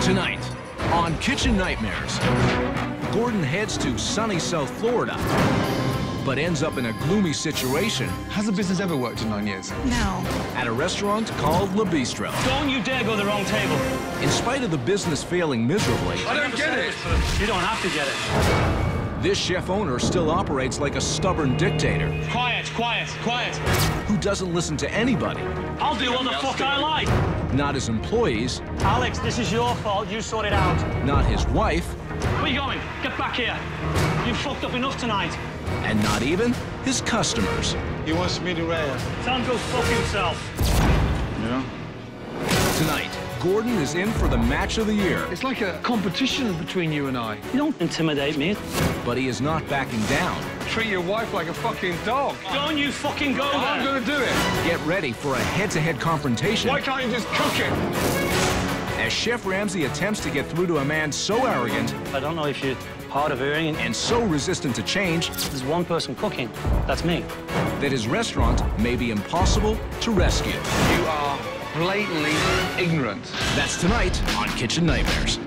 Tonight, on Kitchen Nightmares, Gordon heads to sunny South Florida, but ends up in a gloomy situation. Has the business ever worked in 9 years? No. At a restaurant called Bistro. Don't you dare go to the wrong table. In spite of the business failing miserably, I don't get it. You don't have to get it. this chef owner still operates like a stubborn dictator. Quiet, quiet, quiet. Who doesn't listen to anybody. I'll do what the fuck I like. Not his employees. Alex, this is your fault. You sort it out. Not his wife. Where are you going? Get back here. You fucked up enough tonight. And not even his customers. He wants me to rare. Tell him to go fuck himself. Yeah. Tonight, Gordon is in for the match of the year. It's like a competition between you and I. You don't intimidate me. But he is not backing down. Treat your wife like a fucking dog. Don't you fucking go there. I'm gonna do it. Get ready for a head-to-head confrontation. Why can't you just cook it? As Chef Ramsay attempts to get through to a man so arrogant I don't know if you're hard of hearing. and so resistant to change There's one person cooking. That's me. that his restaurant may be impossible to rescue. You are blatantly ignorant. That's tonight on Kitchen Nightmares.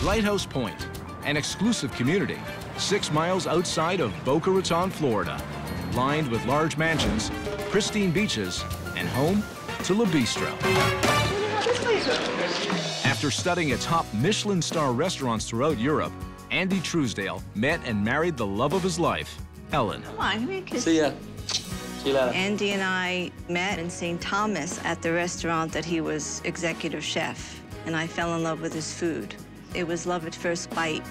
Lighthouse Point, an exclusive community 6 miles outside of Boca Raton, Florida, lined with large mansions, pristine beaches, and home to Bistro. After studying at top Michelin star restaurants throughout Europe, Andy Truesdale met and married the love of his life, Ellen. Come on, give me a kiss. See ya. See you later. Andy and I met in St. Thomas at the restaurant that he was executive chef, and I fell in love with his food. It was love at first bite.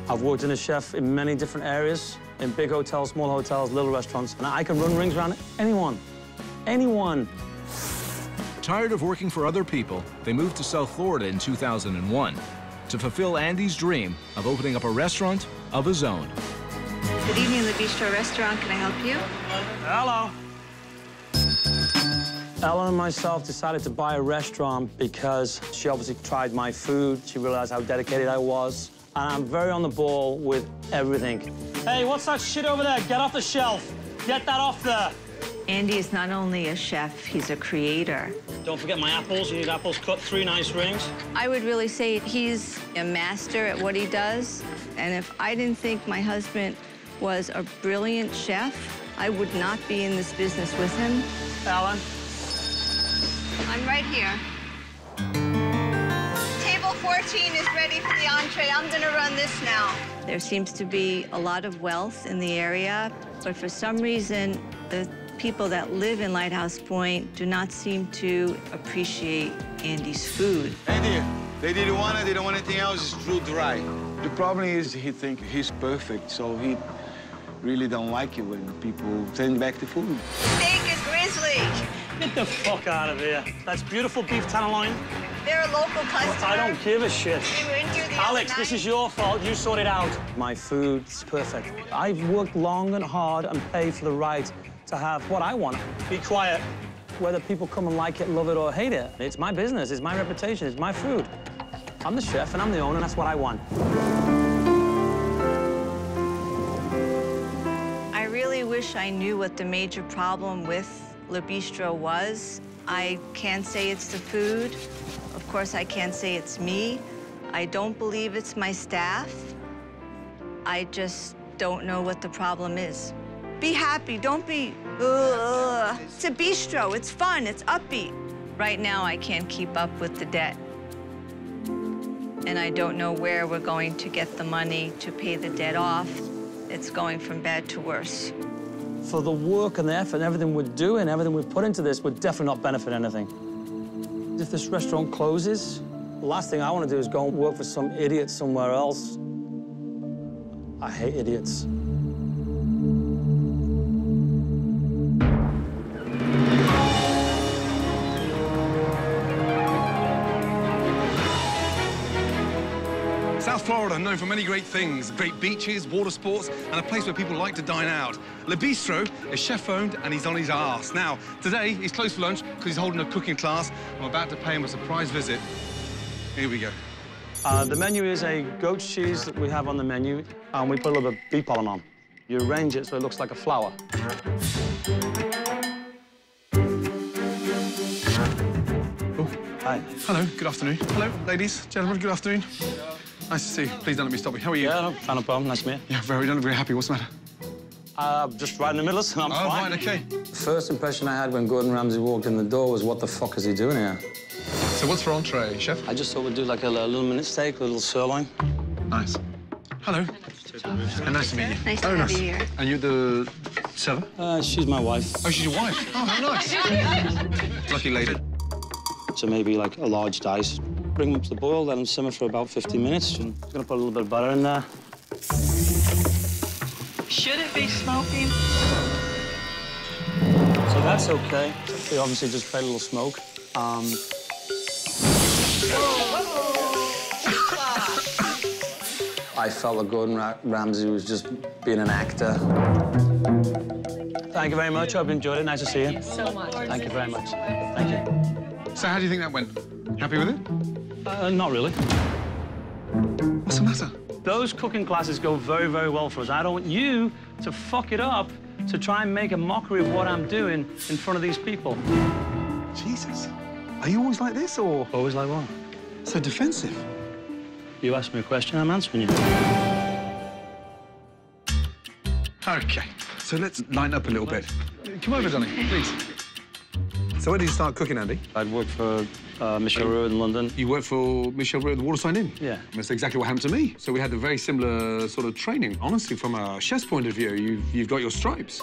I've worked in a chef in many different areas, in big hotels, small hotels, little restaurants, and I can run rings around anyone. Anyone. Tired of working for other people, they moved to South Florida in 2001 to fulfill Andy's dream of opening up a restaurant of his own. Good evening, the Bistro restaurant. Can I help you? Hello. Ellen and myself decided to buy a restaurant because she obviously tried my food. She realized how dedicated I was. And I'm very on the ball with everything. Hey, what's that shit over there? Get off the shelf. Get that off there. Andy is not only a chef, he's a creator. Don't forget my apples. You need apples cut. 3 nice rings. I would really say he's a master at what he does. And if I didn't think my husband was a brilliant chef, I would not be in this business with him. Ellen. I'm right here. Table 14 is ready for the entree. I'm gonna run this now. There seems to be a lot of wealth in the area, but for some reason, the people that live in Lighthouse Point do not seem to appreciate Andy's food. Andy, they didn't want it, they don't want anything else, it's too dry. The problem is he thinks he's perfect, so he really don't like it when people send back the food. Steak is grizzly. Get the fuck out of here. That's beautiful beef tenderloin. They're a local customer. I don't give a shit. We were in here the Alex, other this night. is your fault. You sort it out. My food's perfect. I've worked long and hard and paid for the right to have what I want. Be quiet. Whether people come and like it, love it, or hate it, it's my business, it's my reputation, it's my food. I'm the chef and I'm the owner, and that's what I want. I really wish I knew what the major problem with Bistro was. I can't say it's the food. Of course, I can't say it's me. I don't believe it's my staff. I just don't know what the problem is. Be happy, don't be, ugh. It's a bistro, it's fun, it's upbeat. Right now, I can't keep up with the debt. And I don't know where we're going to get the money to pay the debt off. It's going from bad to worse. For the work and the effort and everything we're doing, everything we've put into this, would definitely not benefit anything. If this restaurant closes, the last thing I want to do is go and work for some idiot somewhere else. I hate idiots. South South Florida, known for many great things, great beaches, water sports, and a place where people like to dine out. Le Bistro is chef-owned, and he's on his arse. Now, today, he's closed for lunch because he's holding a cooking class. I'm about to pay him a surprise visit. Here we go. The menu is a goat cheese that we have on the menu, and we put a little bit of bee pollen on. You arrange it so it looks like a flower. Oh, hi. Hello, good afternoon. Hello, ladies, gentlemen, good afternoon. Nice to see you. Please don't let me stop you. How are you? Yeah, no problem. Nice to meet you. Yeah, very happy. What's the matter? Just right in the middle, so I'm fine. Oh, right, OK. The first impression I had when Gordon Ramsay walked in the door was, what the fuck is he doing here? So what's for entree, chef? I just thought we'd do like a little minute steak, a little sirloin. Nice. Hello. And nice to meet you. Nice to have you here. And you're the server? She's my wife. Oh, she's your wife? Oh, how nice. Lucky lady. So maybe like a large dice. Bring them up to the boil, let them simmer for about 15 minutes. And I'm gonna put a little bit of butter in there. Should it be smoking? So that's okay. We obviously just create a little smoke. I felt that Gordon Ramsay was just being an actor. Thank you very much. I hope you enjoyed it. Nice to see you. Thank you so much. Thank you very much. Thank you. So how do you think that went? Happy with it? Not really. What's the matter? Those cooking classes go very, very well for us. I don't want you to fuck it up to try and make a mockery of what I'm doing in front of these people. Jesus. Are you always like this, or...? Always like what? So defensive. You asked me a question, I'm answering you. OK, so let's lighten up a little bit. Come over, darling, please. So when did you start cooking, Andy? I'd worked for Michel Roux in London. You worked for Michel Roux at the Waterside Inn? Yeah. And that's exactly what happened to me. So we had a very similar sort of training. Honestly, from a chef's point of view, you've got your stripes.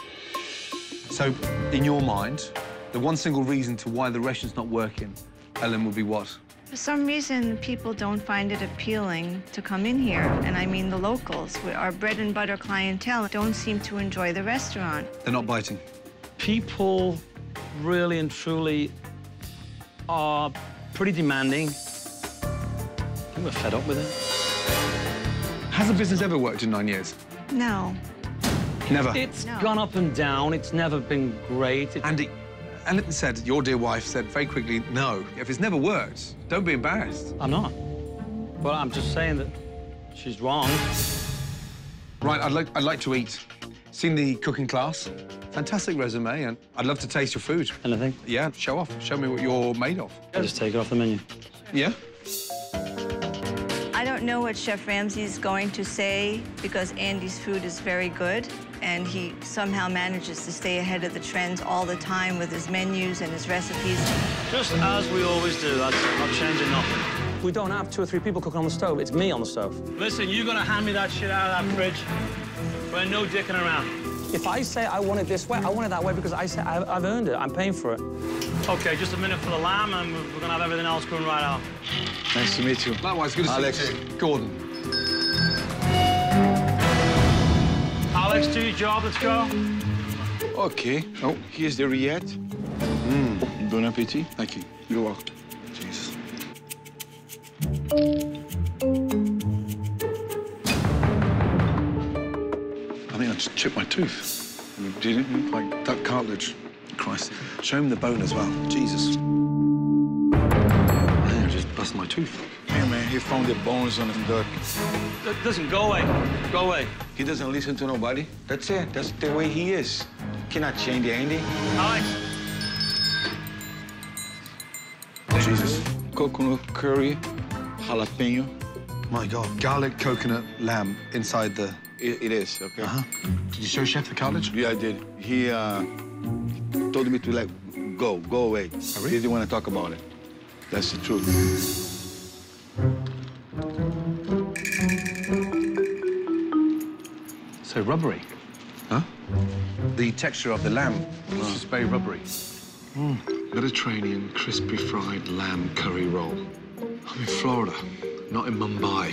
So, in your mind, the one single reason to why the restaurant's not working, Ellen, would be what? For some reason, people don't find it appealing to come in here. And I mean the locals. Our bread and butter clientele don't seem to enjoy the restaurant. They're not biting. People really and truly are pretty demanding. I think we're fed up with it. Has the business ever worked in 9 years? No. Never. It's gone up and down. It's never been great. Andy, Ellen said, your dear wife said very quickly, no. If it's never worked, don't be embarrassed. I'm not. But I'm just saying that she's wrong. Right, I'd like to eat. Seen the cooking class. Fantastic resume, and I'd love to taste your food. Anything? Yeah, show off. Show me what you're made of. I'll just take it off the menu. Yeah? I don't know what Chef Ramsay's going to say because Andy's food is very good, and he somehow manages to stay ahead of the trends all the time with his menus and his recipes. Just as we always do, that's it. Not changing nothing. We don't have 2 or 3 people cooking on the stove. It's me on the stove. Listen, you're gonna hand me that shit out of that fridge. We're no dicking around. If I say I want it this way, I want it that way because I say I've earned it. I'm paying for it. OK, just a minute for the lamb, and we're gonna have everything else going right out. Nice to meet you. Likewise, good to Alex. see you. Gordon. Alex, do your job. Let's go. Okay. Oh, here's the rillette. Bon appetit. Thank you. You're welcome. Jesus. I think I just chipped my tooth. You didn't? Like duck cartilage. Christ. Show him the bone as well. Jesus. I think I just busted my tooth. Hey, man, he found the bones on the duck. Listen, go away. Go away. He doesn't listen to nobody. That's it. That's the way he is. Cannot change Andy. Alex. Jesus. Coconut curry, jalapeno. My God. Garlic coconut lamb inside the... It is, okay? Did you show Chef the cartilage? Yeah, I did. He told me to go away. Oh, really? He didn't want to talk about it. That's the truth. So rubbery. Huh? The texture of the lamb is just very rubbery. Mediterranean crispy fried lamb curry roll. I'm in Florida, not in Mumbai.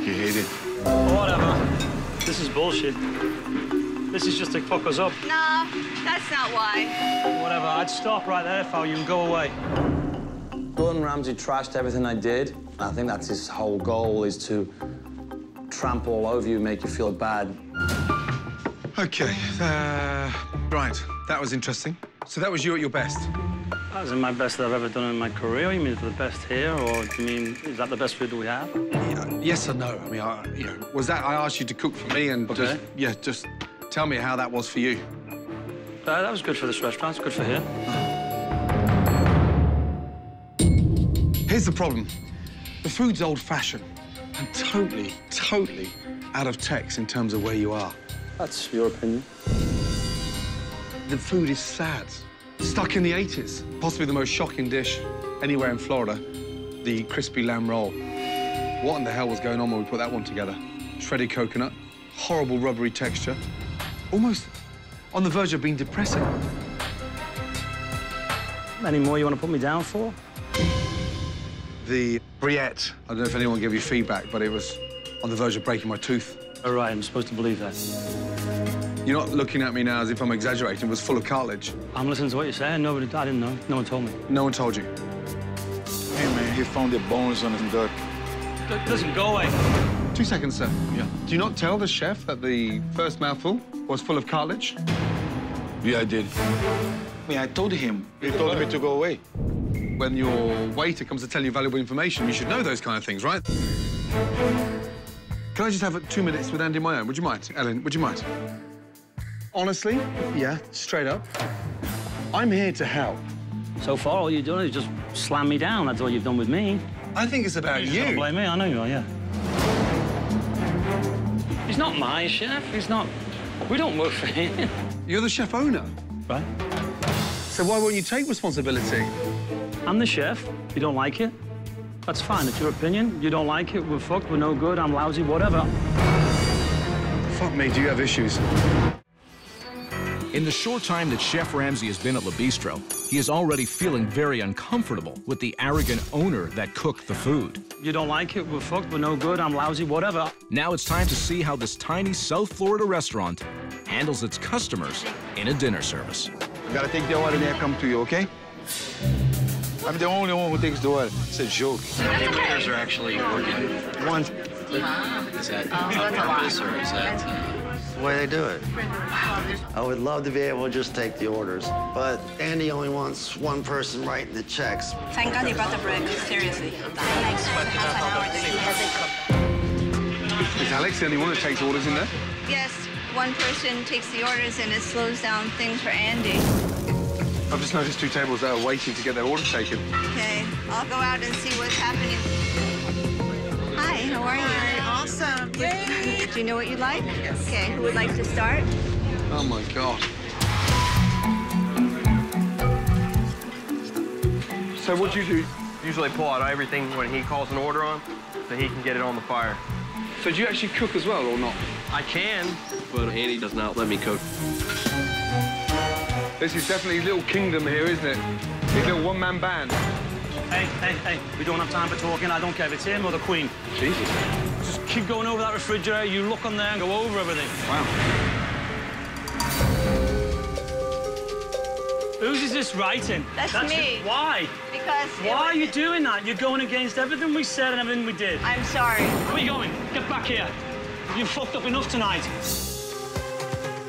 He hated it. Whatever. This is bullshit. This is just to fuck us up. No, that's not why. Whatever. I'd stop right there if I were you and go away. Gordon Ramsay trashed everything I did. I think that's his whole goal, is to trample all over you, make you feel bad. OK, right, that was interesting. So that was you at your best? That was my best that I've ever done in my career. You mean for the best here, or do you mean, is that the best food that we have? Yes or no? I mean, you know, was that I asked you to cook for me and just tell me how that was for you. That was good for this restaurant. It's good for here. Here's the problem. The food's old-fashioned and totally out of text in terms of where you are. That's your opinion. The food is sad. Stuck in the 80s. Possibly the most shocking dish anywhere in Florida, the crispy lamb roll. What in the hell was going on when we put that one together? Shredded coconut, horrible rubbery texture, almost on the verge of being depressing. Any more you want to put me down for? The Briette. I don't know if anyone gave you feedback, but it was on the verge of breaking my tooth. All right, I'm supposed to believe that. You're not looking at me now as if I'm exaggerating. It was full of cartilage. I'm listening to what you're saying. I didn't know. No one told me. No one told you? Hey, man, he found the bones on his duck. Listen, go away. 2 seconds, sir. Yeah. Do you not tell the chef that the first mouthful was full of cartilage? Yeah, I did. I told him. He told me to go away. When your waiter comes to tell you valuable information, you should know those kind of things, right? Can I just have 2 minutes with Andy on my own? Would you mind? Ellen, would you mind? Honestly, yeah, straight up, I'm here to help. So far, all you're doing is just slam me down. That's all you've done with me. I think it's about you. Don't blame me. I know you are, yeah. He's not my chef. He's not... We don't work for him. You're the chef owner. Right. So why won't you take responsibility? I'm the chef. You don't like it? That's fine. It's your opinion. You don't like it, we're fucked, we're no good, I'm lousy, whatever. Fuck me, do you have issues? In the short time that Chef Ramsay has been at Le Bistro, he is already feeling very uncomfortable with the arrogant owner that cooked the food. You don't like it, we're fucked, we're no good, I'm lousy, whatever. Now it's time to see how this tiny South Florida restaurant handles its customers in a dinner service. I gotta take the order and then come to you, okay? I'm the only one who takes the order. It's a joke. How many waiters are actually working? One. Is that purpose or is that... The way they do it. I would love to be able to just take the orders, but Andy only wants one person writing the checks. Thank God he brought the bread, seriously. Is Alex the only one that takes orders in there? Yes, one person takes the orders and it slows down things for Andy. I've just noticed 2 tables that are waiting to get their order taken. Okay, I'll go out and see what's happening. Hi, how are you? Hi, awesome. Yay. Do you know what you like? Yes. Okay, who would like to start? Oh, my God. So what you do? Usually pull out everything when he calls an order on, so he can get it on the fire. So do you actually cook as well, or not? I can, but Andy does not let me cook. This is definitely his little kingdom here, isn't it? His little one-man band. Hey, we don't have time for talking. I don't care if it's him or the Queen. Jesus. Just keep going over that refrigerator, you look on there and go over everything. Wow. Whose is this writing? That's me. Why? Because... Why are you doing that? You're going against everything we said and everything we did. I'm sorry. Where are you going? Get back here. You've fucked up enough tonight.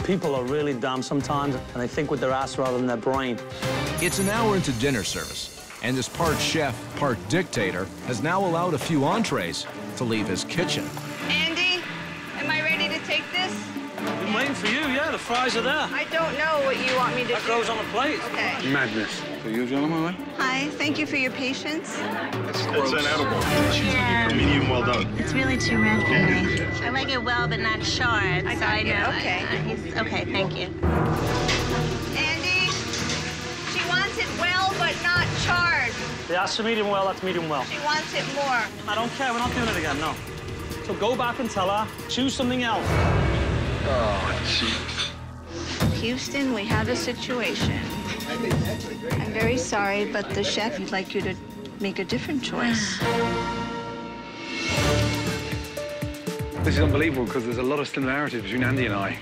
People are really dumb sometimes, and they think with their ass rather than their brain. It's an hour into dinner service, and this part chef, part dictator has now allowed a few entrees to leave his kitchen. Andy, am I ready to take this? Been waiting for you, yeah. The fries are there. I don't know what you want me to do. That goes on the plate. Okay. Madness. So you gentlemen? Hi, thank you for your patience. It's an edible. Yeah. Medium well done. It's really too red for me. I like it well, but not charred. I got you. Okay. Okay, thank you. Andy, she wants it well, but not charred. Yeah, that's medium well, that's medium well. She wants it more. I don't care, we're not doing it again, no. So go back and tell her, choose something else. Oh, jeez. Houston, we have a situation. I'm very sorry, but the chef would like you to make a different choice. This is unbelievable because there's a lot of similarities between Andy and I.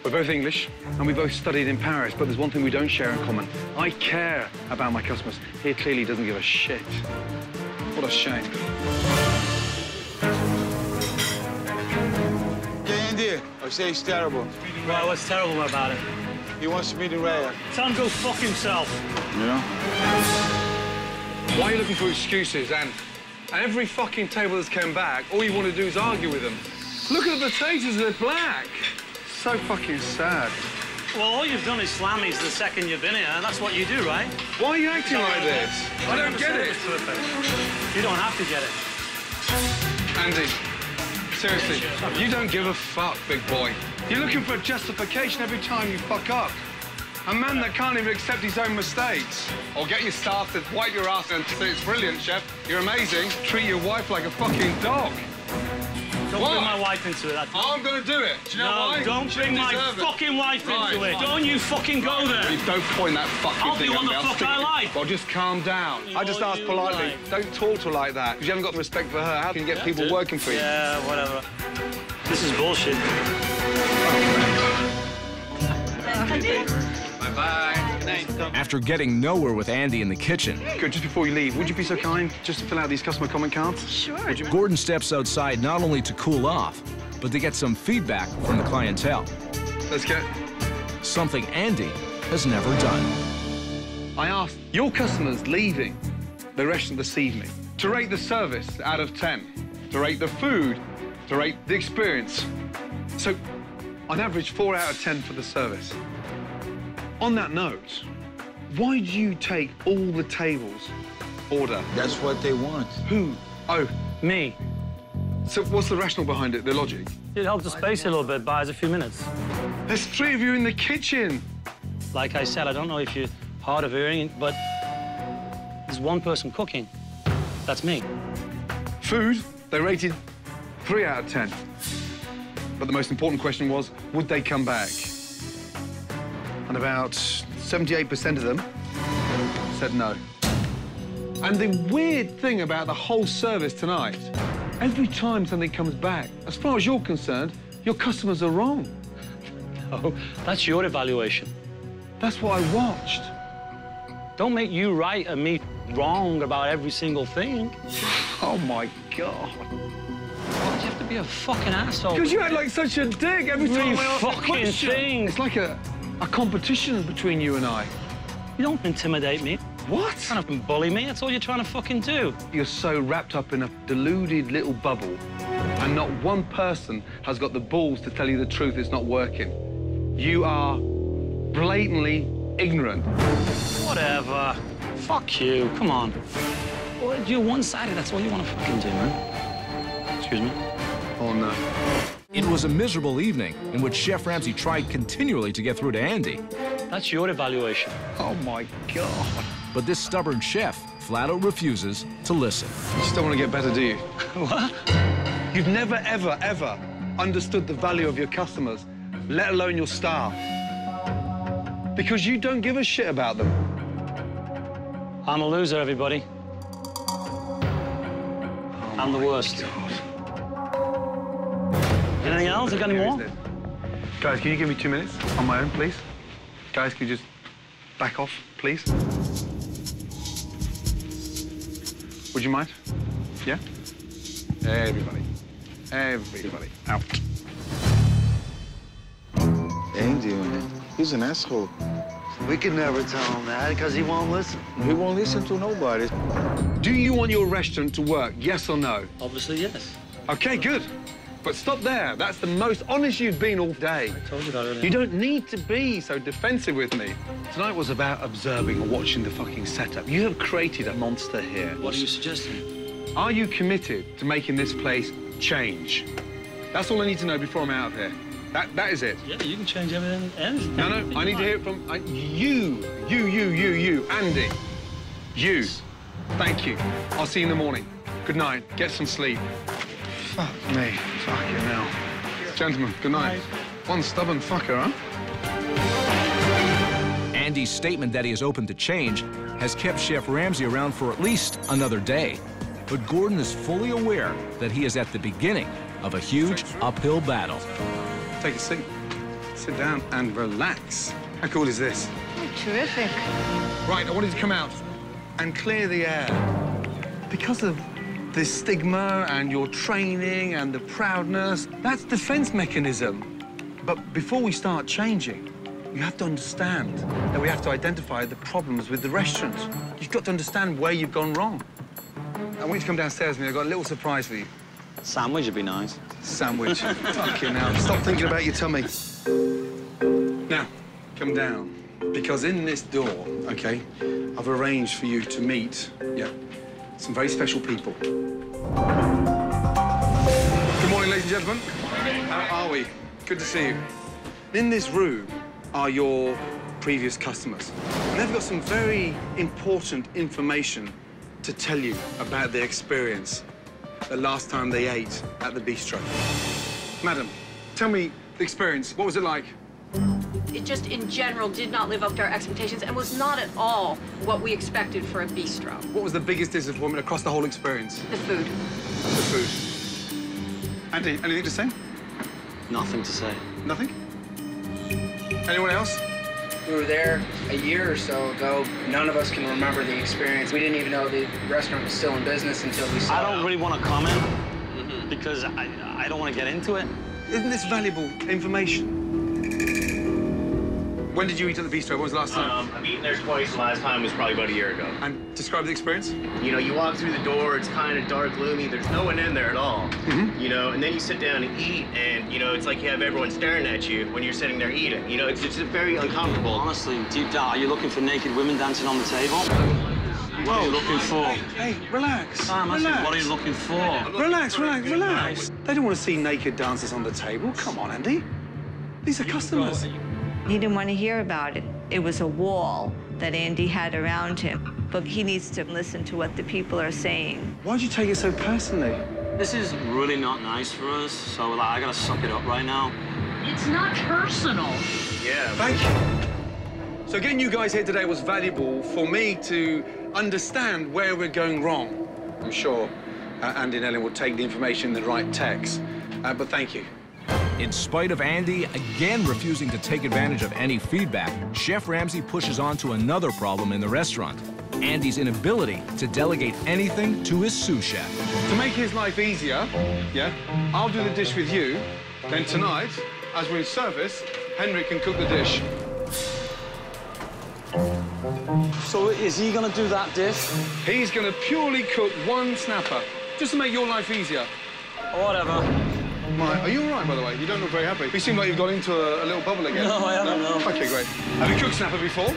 We're both English and we both studied in Paris, but there's one thing we don't share in common. I care about my customers. He clearly doesn't give a shit. What a shame. Andy, I say it's terrible. Right, what's terrible about it? He wants to be the rare. Tell him to go fuck himself. Yeah? Why are you looking for excuses? And every fucking table that's come back, all you want to do is argue with them. Look at the potatoes, they're black. So fucking sad. Well, all you've done is slam me the second you've been here, and that's what you do, right? Why are you acting like this? I don't get it. You don't have to get it. Andy, seriously, you don't give a fuck, big boy. You're looking for a justification every time you fuck up. A man that can't even accept his own mistakes. Or get your staff to wipe your ass and say, it's brilliant, chef. You're amazing. Treat your wife like a fucking dog. Don't bring my wife into it. I'm going to do it. Do you know why? No, don't bring my fucking wife into it. Don't you fucking go there. You don't point that fucking thing at me. I'll do what the fuck I like. Well, just calm down. I just asked politely. Don't talk to her like that. Because you haven't got respect for her. How can you get people working for you? Yeah, whatever. This is bullshit. Bye-bye. After getting nowhere with Andy in the kitchen, Good, just before you leave, would you be so kind just to fill out these customer comment cards? Sure. Gordon steps outside not only to cool off, but to get some feedback from the clientele. Let's go. Something Andy has never done. I asked your customers leaving the restaurant this evening to rate the service out of 10, to rate the food, to rate the experience. So, on average, 4 out of 10 for the service. On that note, why do you take all the tables order? That's what they want. Who? Oh, Me. so what's the rationale behind it, the logic? It helps the space a little bit, buys a few minutes. There's 3 of you in the kitchen. Like I said, I don't know if you're hard of hearing, but there's one person cooking. That's me. Food, they rated 3 out of 10. But the most important question was, would they come back? And about 78% of them said no. And the weird thing about the whole service tonight, every time something comes back, as far as you're concerned, your customers are wrong. Oh, that's your evaluation. That's what I watched. Don't make you right and me wrong about every single thing. Oh, my God. Why do you have to be a fucking asshole? Because you act like such a dick every time I ask a fucking question. thing. It's like a competition between you and I. You don't intimidate me. What? You're trying to bully me. That's all you're trying to fucking do. You're so wrapped up in a deluded little bubble, and not one person has got the balls to tell you the truth. It's not working. You are blatantly ignorant. Whatever. Fuck you. Come on. Well, you're one-sided. That's all you want to fucking do, man. Excuse me? Oh, no. It was a miserable evening in which Chef Ramsay tried continually to get through to Andy. That's your evaluation. Oh, my God. But this stubborn chef flat out refuses to listen. You still want to get better, do you? What? You've never, ever, ever understood the value of your customers, let alone your staff. Because you don't give a shit about them. I'm a loser, everybody. I'm the worst. Anything else? You got any more? Guys, can you give me 2 minutes on my own, please? Guys, can you just back off, please? Would you mind? Yeah? Everybody. Everybody. Out. Andy, man, he's an asshole. We can never tell him that because he won't listen. He won't listen to nobody. Do you want your restaurant to work, yes or no? Obviously, yes. Okay, good. But stop there. That's the most honest you've been all day. I told you that earlier. You don't need to be so defensive with me. Tonight was about observing and watching the fucking setup. You have created a monster here. What are you suggesting? Are you committed to making this place change? That's all I need to know before I'm out of here. That is it. Yeah, you can change everything. Anything. No, I need to hear it from you, Andy. You. Thank you. I'll see you in the morning. Good night. Get some sleep. Fuck me. Fucking hell. Gentlemen, good night. One stubborn fucker, huh? Andy's statement that he is open to change has kept Chef Ramsay around for at least another day. But Gordon is fully aware that he is at the beginning of a huge uphill battle. Take a seat. Sit down and relax. How cool is this? Oh, terrific. Right, I wanted to come out and clear the air. Because of this stigma and your training and the proudness, that's defense mechanism. But before we start changing, you have to understand that we have to identify the problems with the restaurant. You've got to understand where you've gone wrong. I want you to come downstairs with me. I've got a little surprise for you. Sandwich would be nice. Sandwich. Fucking hell. Stop thinking about your tummy. Now, come down. Because in this door, OK, I've arranged for you to meet, some very special people. Good morning, ladies and gentlemen. How are we? Good to see you. In this room are your previous customers. And they've got some very important information to tell you about their experience the last time they ate at the bistro. Madam, tell me the experience. What was it like? It just, in general, did not live up to our expectations and was not at all what we expected for a bistro. What was the biggest disappointment across the whole experience? The food. The food. Andy, anything to say? Nothing to say. Nothing? Anyone else? We were there a year or so ago. None of us can remember the experience. We didn't even know the restaurant was still in business until we saw it. I don't really want to comment because I don't want to get into it. Isn't this valuable information? When did you eat at the bistro? When was the last time? I've eaten there twice. The last time was probably about a year ago. And describe the experience? You know, you walk through the door, it's kind of dark, gloomy. There's no one in there at all. You know, and then you sit down and eat, and, you know, it's like you have everyone staring at you when you're sitting there eating. You know, it's very uncomfortable. Honestly, deep down, are you looking for naked women dancing on the table? What are you looking for? Hey, relax. Relax. What are you looking for? Relax, relax, relax. They don't want to see naked dancers on the table. Come on, Andy. These are customers. He didn't want to hear about it. It was a wall that Andy had around him. But he needs to listen to what the people are saying. Why'd you take it so personally? This is really not nice for us, so I gotta suck it up right now. It's not personal. Yeah. Thank you. So getting you guys here today was valuable for me to understand where we're going wrong. I'm sure Andy and Ellen will take the information in the right text. But thank you. In spite of Andy again refusing to take advantage of any feedback, Chef Ramsay pushes on to another problem in the restaurant. Andy's inability to delegate anything to his sous chef. To make his life easier, I'll do the dish with you. Then tonight, as we're in service, Henrik can cook the dish. So is he gonna do that dish? He's gonna purely cook one snapper, just to make your life easier. Whatever. Are you all right, by the way? You don't look very happy. You seem like you've got into a little bubble again. No, I haven't, no. OK, great. Have you cooked snapper before?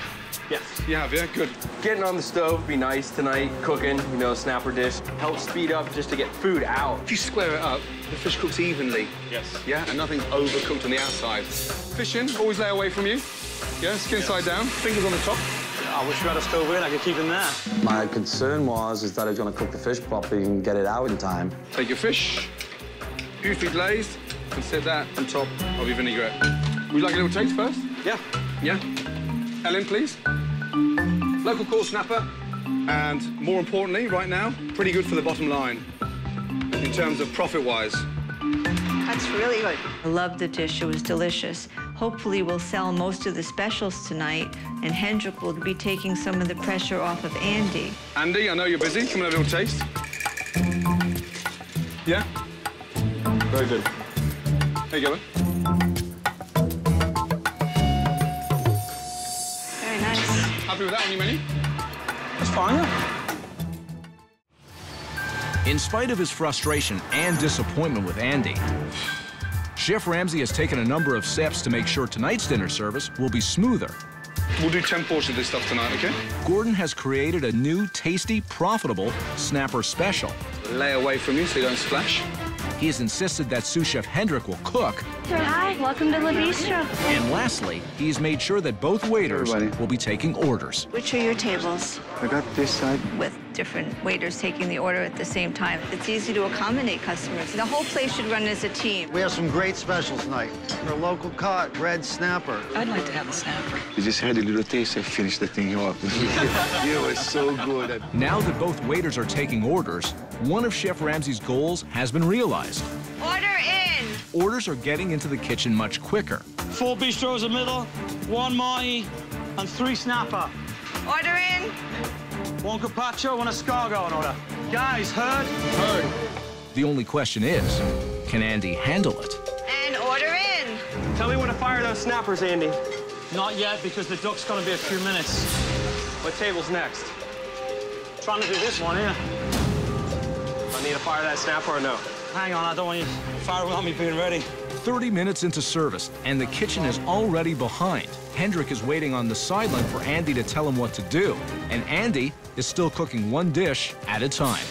Yes. You have, yeah? Good. Getting on the stove would be nice tonight, cooking, you know, snapper dish. Helps speed up just to get food out. If you square it up, the fish cooks evenly. Yes. Yeah, and nothing's overcooked on the outside. Fish in, always lay away from you. Yeah, skin side down, fingers on the top. I wish we had a stove in, I could keep him there. My concern is that he's gonna cook the fish properly and get it out in time. Take your fish, beautifully glazed, and set that on top of your vinaigrette. Would you like a little taste first? Yeah. Yeah? Ellen, please. Local caught snapper, and more importantly, right now, pretty good for the bottom line in terms of profit-wise. That's really good. I love the dish. It was delicious. Hopefully, we'll sell most of the specials tonight, and Hendrik will be taking some of the pressure off of Andy. Andy, I know you're busy. Come and have a little taste. Yeah? Very good. There you go. Very nice. Happy with that on your menu? That's fine, yeah. In spite of his frustration and disappointment with Andy, Chef Ramsay has taken a number of steps to make sure tonight's dinner service will be smoother. We'll do 10 portions of this stuff tonight, OK? Gordon has created a new, tasty, profitable snapper special. Lay away from you so you don't splash. He has insisted that sous chef Hendrik will cook. Hi, welcome to the Bistro. And lastly, he has made sure that both waiters will be taking orders. Which are your tables? I got this side. With different waiters taking the order at the same time. It's easy to accommodate customers. The whole place should run as a team. We have some great specials tonight. Our local caught red snapper. I'd like to have a snapper. You just had a little taste and finished the thing off. It was so good. Now that both waiters are taking orders, one of Chef Ramsay's goals has been realized. Order in! Orders are getting into the kitchen much quicker. 4 bistros a middle, 1 Marty, and 3 snapper. Order in! 1 carpaccio and escargot in order. Guys, heard? Heard. The only question is, can Andy handle it? And order in. Tell me when to fire those snappers, Andy. Not yet, because the duck's gonna be a few minutes. What table's next? Trying to do this one here. I need to fire that snapper or no? Hang on, I don't want you to fire without me being ready. 30 minutes into service, and the kitchen is already behind. Hendrik is waiting on the sideline for Andy to tell him what to do, and Andy is still cooking one dish at a time.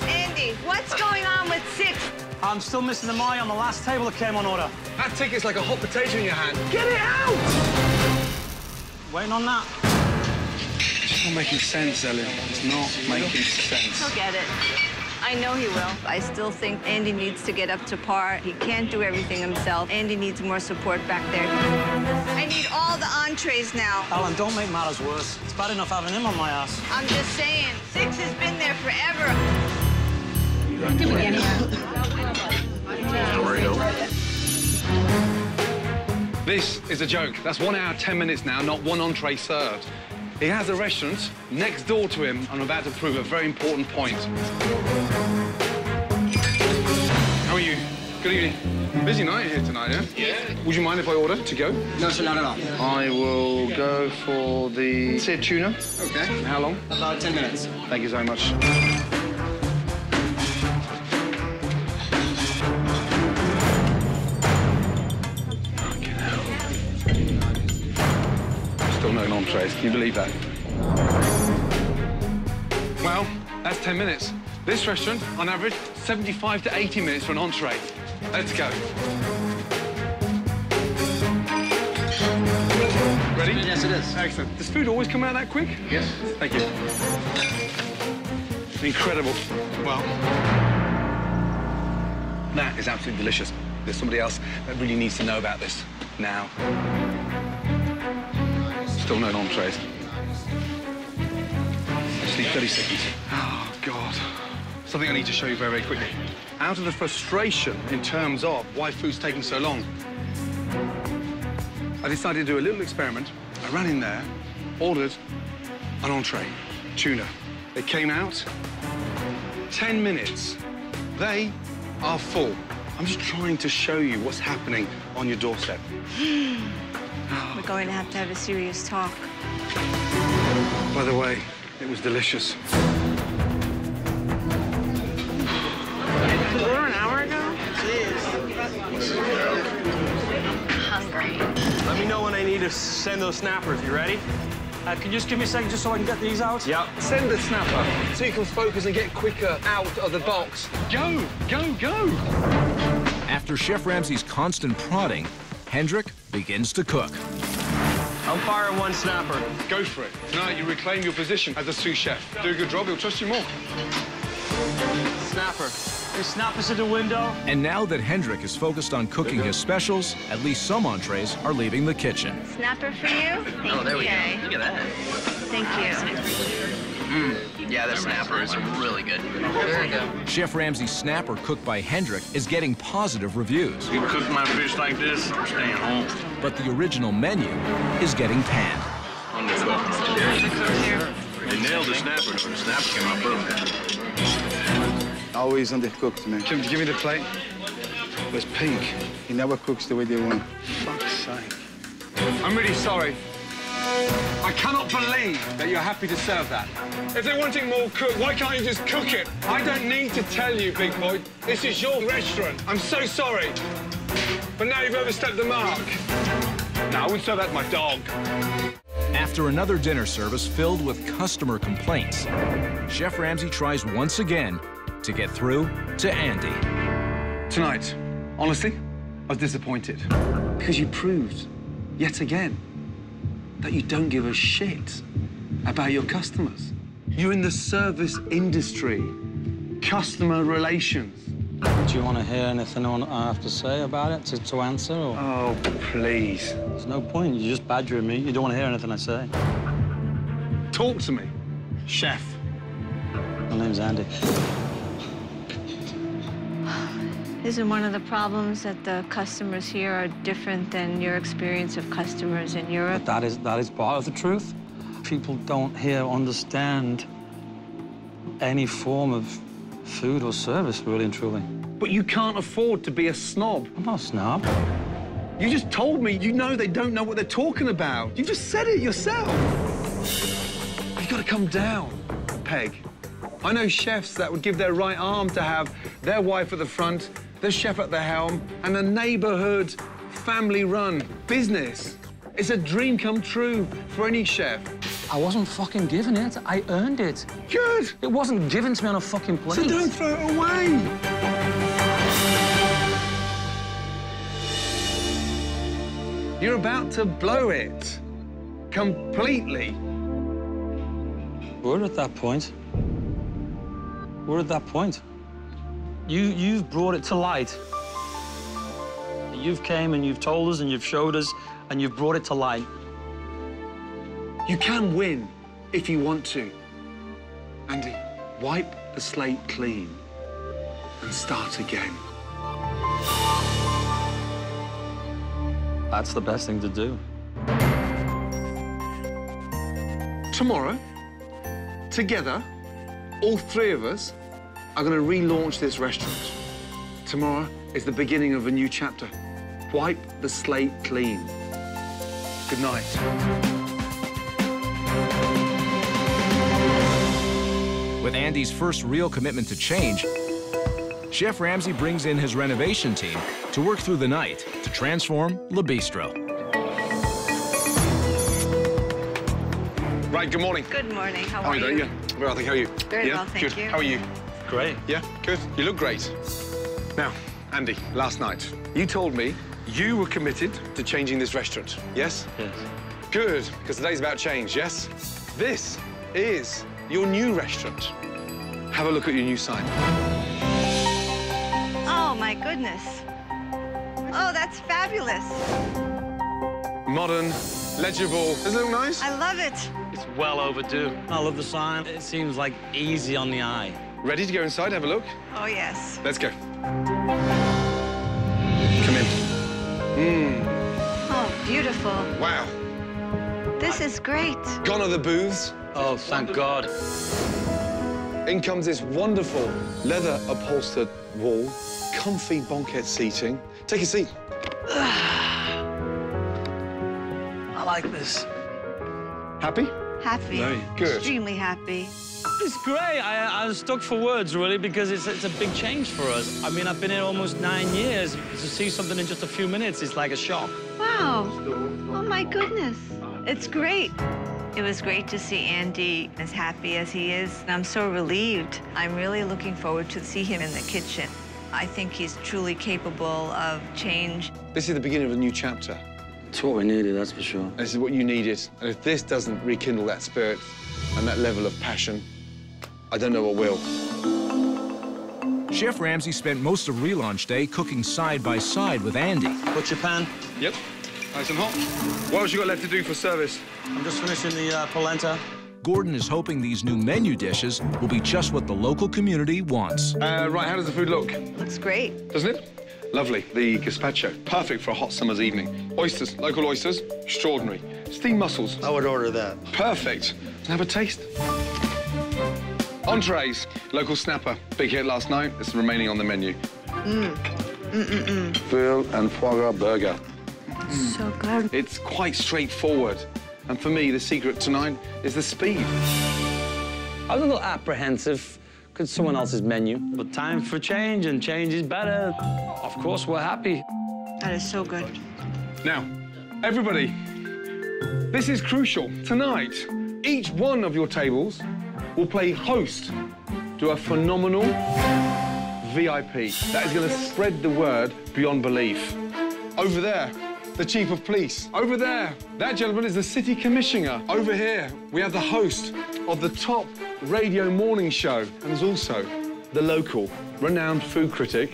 Andy, what's going on with 6? I'm still missing the mayo on the last table that came on order. That ticket's like a hot potato in your hand. Get it out! Waiting on that. It's not making sense, Ellie. It's not making sense. He'll get it. I know he will. I still think Andy needs to get up to par. He can't do everything himself. Andy needs more support back there. I need all the entrees now. Alan, don't make matters worse. It's bad enough having him on my ass. I'm just saying, 6 has been there forever. Did we get This is a joke. That's 1 hour, 10 minutes now, not one entree served. He has a restaurant next door to him. I'm about to prove a very important point. How are you? Good evening. Busy night here tonight, yeah? Yeah. Would you mind if I order to go? No, sir, not at all. I will go for the seared tuna. Okay. How long? About 10 minutes. Thank you so much. Still no entrees. Can you believe that? Well, that's 10 minutes. This restaurant, on average, 75 to 80 minutes for an entree. Let's go. Ready? Yes, it is. Excellent. Does food always come out that quick? Yes. Thank you. Incredible. Well, that is absolutely delicious. There's somebody else that really needs to know about this now. Still no entrees. Just need 30 seconds. Oh, God. Something I need to show you very, very quickly. Out of the frustration in terms of why food's taking so long, I decided to do a little experiment. I ran in there, ordered an entree, tuna. They came out, 10 minutes. They are full. I'm just trying to show you what's happening on your doorstep. We're going to have a serious talk. By the way, it was delicious. Over an hour ago? Hungry. Let me know when I need to send those snappers. You ready? Can you just give me a second just so I can get these out? Yep. Send the snapper so you can focus and get quicker out of the box. Go, go, go! After Chef Ramsay's constant prodding, Hendrik begins to cook. I'm firing one snapper. Go for it. Tonight, you reclaim your position as a sous chef. Do a good job, he'll trust you more. Snapper. They snap us in the window. And now that Hendrik is focused on cooking his specials, at least some entrees are leaving the kitchen. Snapper for you? Oh, there we go. Look at that. Thank you. Yeah, the snapper is really good. There you go. Chef Ramsay's snapper cooked by Hendrik is getting positive reviews. You cook my fish like this, I'm staying home. But the original menu is getting panned. They nailed the snapper. The snapper came out perfect. Always undercooked, man. Kim, give me the plate. It's pink. He never cooks the way they want. Fuck's sake. I'm really sorry. I cannot believe that you're happy to serve that. If they want it more cooked, why can't you just cook it? I don't need to tell you, big boy. This is your restaurant. I'm so sorry. But now you've overstepped the mark. No, I wouldn't serve that to my dog. After another dinner service filled with customer complaints, Chef Ramsay tries once again to get through to Andy. Tonight, honestly, I was disappointed. Because you proved, yet again, that you don't give a shit about your customers. You're in the service industry, customer relations. Do you want to hear anything I have to say about it to answer? Or? Oh, please. There's no point. You're just badgering me. You don't want to hear anything I say. Talk to me, chef. My name's Andy. Isn't one of the problems that the customers here are different than your experience of customers in Europe? But that is part of the truth. People don't here understand any form of food or service, really and truly. But you can't afford to be a snob. I'm not a snob. You just told me you know they don't know what they're talking about. You just said it yourself. You've got to come down, Peg. I know chefs that would give their right arm to have their wife at the front, the chef at the helm, and a neighborhood, family-run business. It's a dream come true for any chef. I wasn't fucking given it. I earned it. Good. It wasn't given to me on a fucking plate. So don't throw it away. You're about to blow it. Completely. We're at that point. We're at that point. You've brought it to light. You've came and you've told us and you've showed us and you've brought it to light. You can win if you want to. Andy, wipe the slate clean and start again. That's the best thing to do. Tomorrow, together, all three of us are going to relaunch this restaurant. Tomorrow is the beginning of a new chapter. Wipe the slate clean. Good night. With Andy's first real commitment to change, Chef Ramsay brings in his renovation team to work through the night to transform Le Bistro. Right, good morning. Good morning. How are you? Yeah. Well, how are you? Very yeah? well, thank good. you. How are you? Great. Yeah, good. You look great. Now, Andy, last night, you told me you were committed to changing this restaurant, yes? Yes. Good, because today's about change, yes? This is your new restaurant. Have a look at your new sign. Oh, my goodness. Oh, that's fabulous. Modern, legible. Doesn't it look nice? I love it. It's well overdue. I love the sign. It seems like easy on the eye. Ready to go inside, have a look? Oh, yes. Let's go. Come in. Oh, beautiful. Wow. This is great. Gone are the booths. Oh, thank God. In comes this wonderful leather upholstered wall, comfy banquette seating. Take a seat. I like this. Happy? Happy. Very good. Extremely happy. It's great. I'm stuck for words, really, because it's a big change for us. I mean, I've been here almost 9 years. To see something in just a few minutes is like a shock. Wow. Oh, my goodness. It's great. It was great to see Andy as happy as he is. I'm so relieved. I'm really looking forward to see him in the kitchen. I think he's truly capable of change. This is the beginning of a new chapter. It's what we needed, that's for sure. This is what you needed. And if this doesn't rekindle that spirit and that level of passion, I don't know what will. Chef Ramsay spent most of relaunch day cooking side by side with Andy. What's your pan? Yep, nice and hot. What else you got left to do for service? I'm just finishing the polenta. Gordon is hoping these new menu dishes will be just what the local community wants. Right, how does the food look? Looks great. Doesn't it? Lovely. The gazpacho, perfect for a hot summer's evening. Oysters, local oysters, extraordinary. Steamed mussels. I would order that. Perfect. Have a taste. Entrees, local snapper. Big hit last night. It's remaining on the menu. Veal and foie gras burger. So good. It's quite straightforward. And for me, the secret tonight is the speed. I was a little apprehensive because someone else's menu. But time for change, and change is better. Of course, we're happy. That is so good. Now, everybody, this is crucial. Tonight, each one of your tables will play host to a phenomenal VIP that is going to spread the word beyond belief. Over there, the Chief of Police. Over there, that gentleman is the City Commissioner. Over here, we have the host of the top radio morning show. And there's also the local, renowned food critic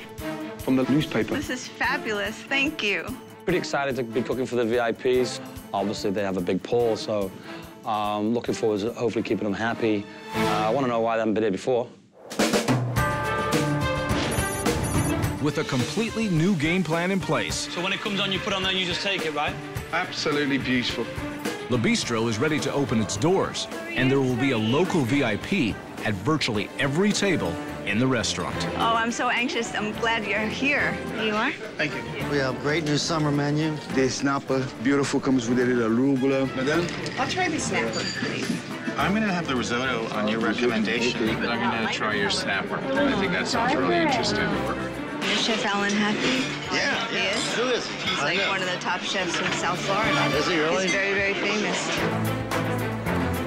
from the newspaper. This is fabulous. Thank you. Pretty excited to be cooking for the VIPs. Obviously, they have a big pull, so looking forward to hopefully keeping them happy. I want to know why they haven't been here before. With a completely new game plan in place, So when it comes on, you put on there and you just take it, right? Absolutely beautiful. Le Bistro is ready to open its doors, and there will be a local VIP at virtually every table in the restaurant. Oh, I'm so anxious. I'm glad you're here. You are? Thank you. We have a great new summer menu. The snapper, beautiful, comes with a little arugula. Madame? I'll try the snapper, please. I'm gonna have the risotto on your recommendation, but I'm gonna try your snapper. I think that sounds really interesting. Is Chef Alan happy? Yeah. He is? Who is he? He's like one of the top chefs in South Florida. Is he really? He's very, very famous.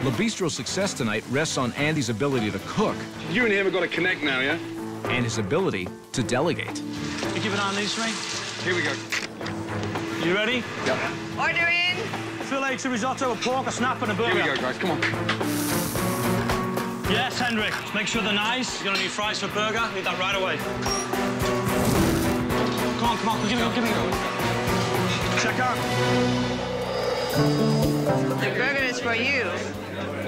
Le Bistro's success tonight rests on Andy's ability to cook. You and him have got to connect now, yeah? And his ability to delegate. You give it on these three? Here we go. You ready? Yep. Order in. Filet to risotto, a pork, a snap, and a burger. Here we go, guys. Come on. Yes, Hendrik. Make sure they're nice. You're gonna need fries for burger. Need that right away. Come on. Give me a go. Check out. The burger is for you.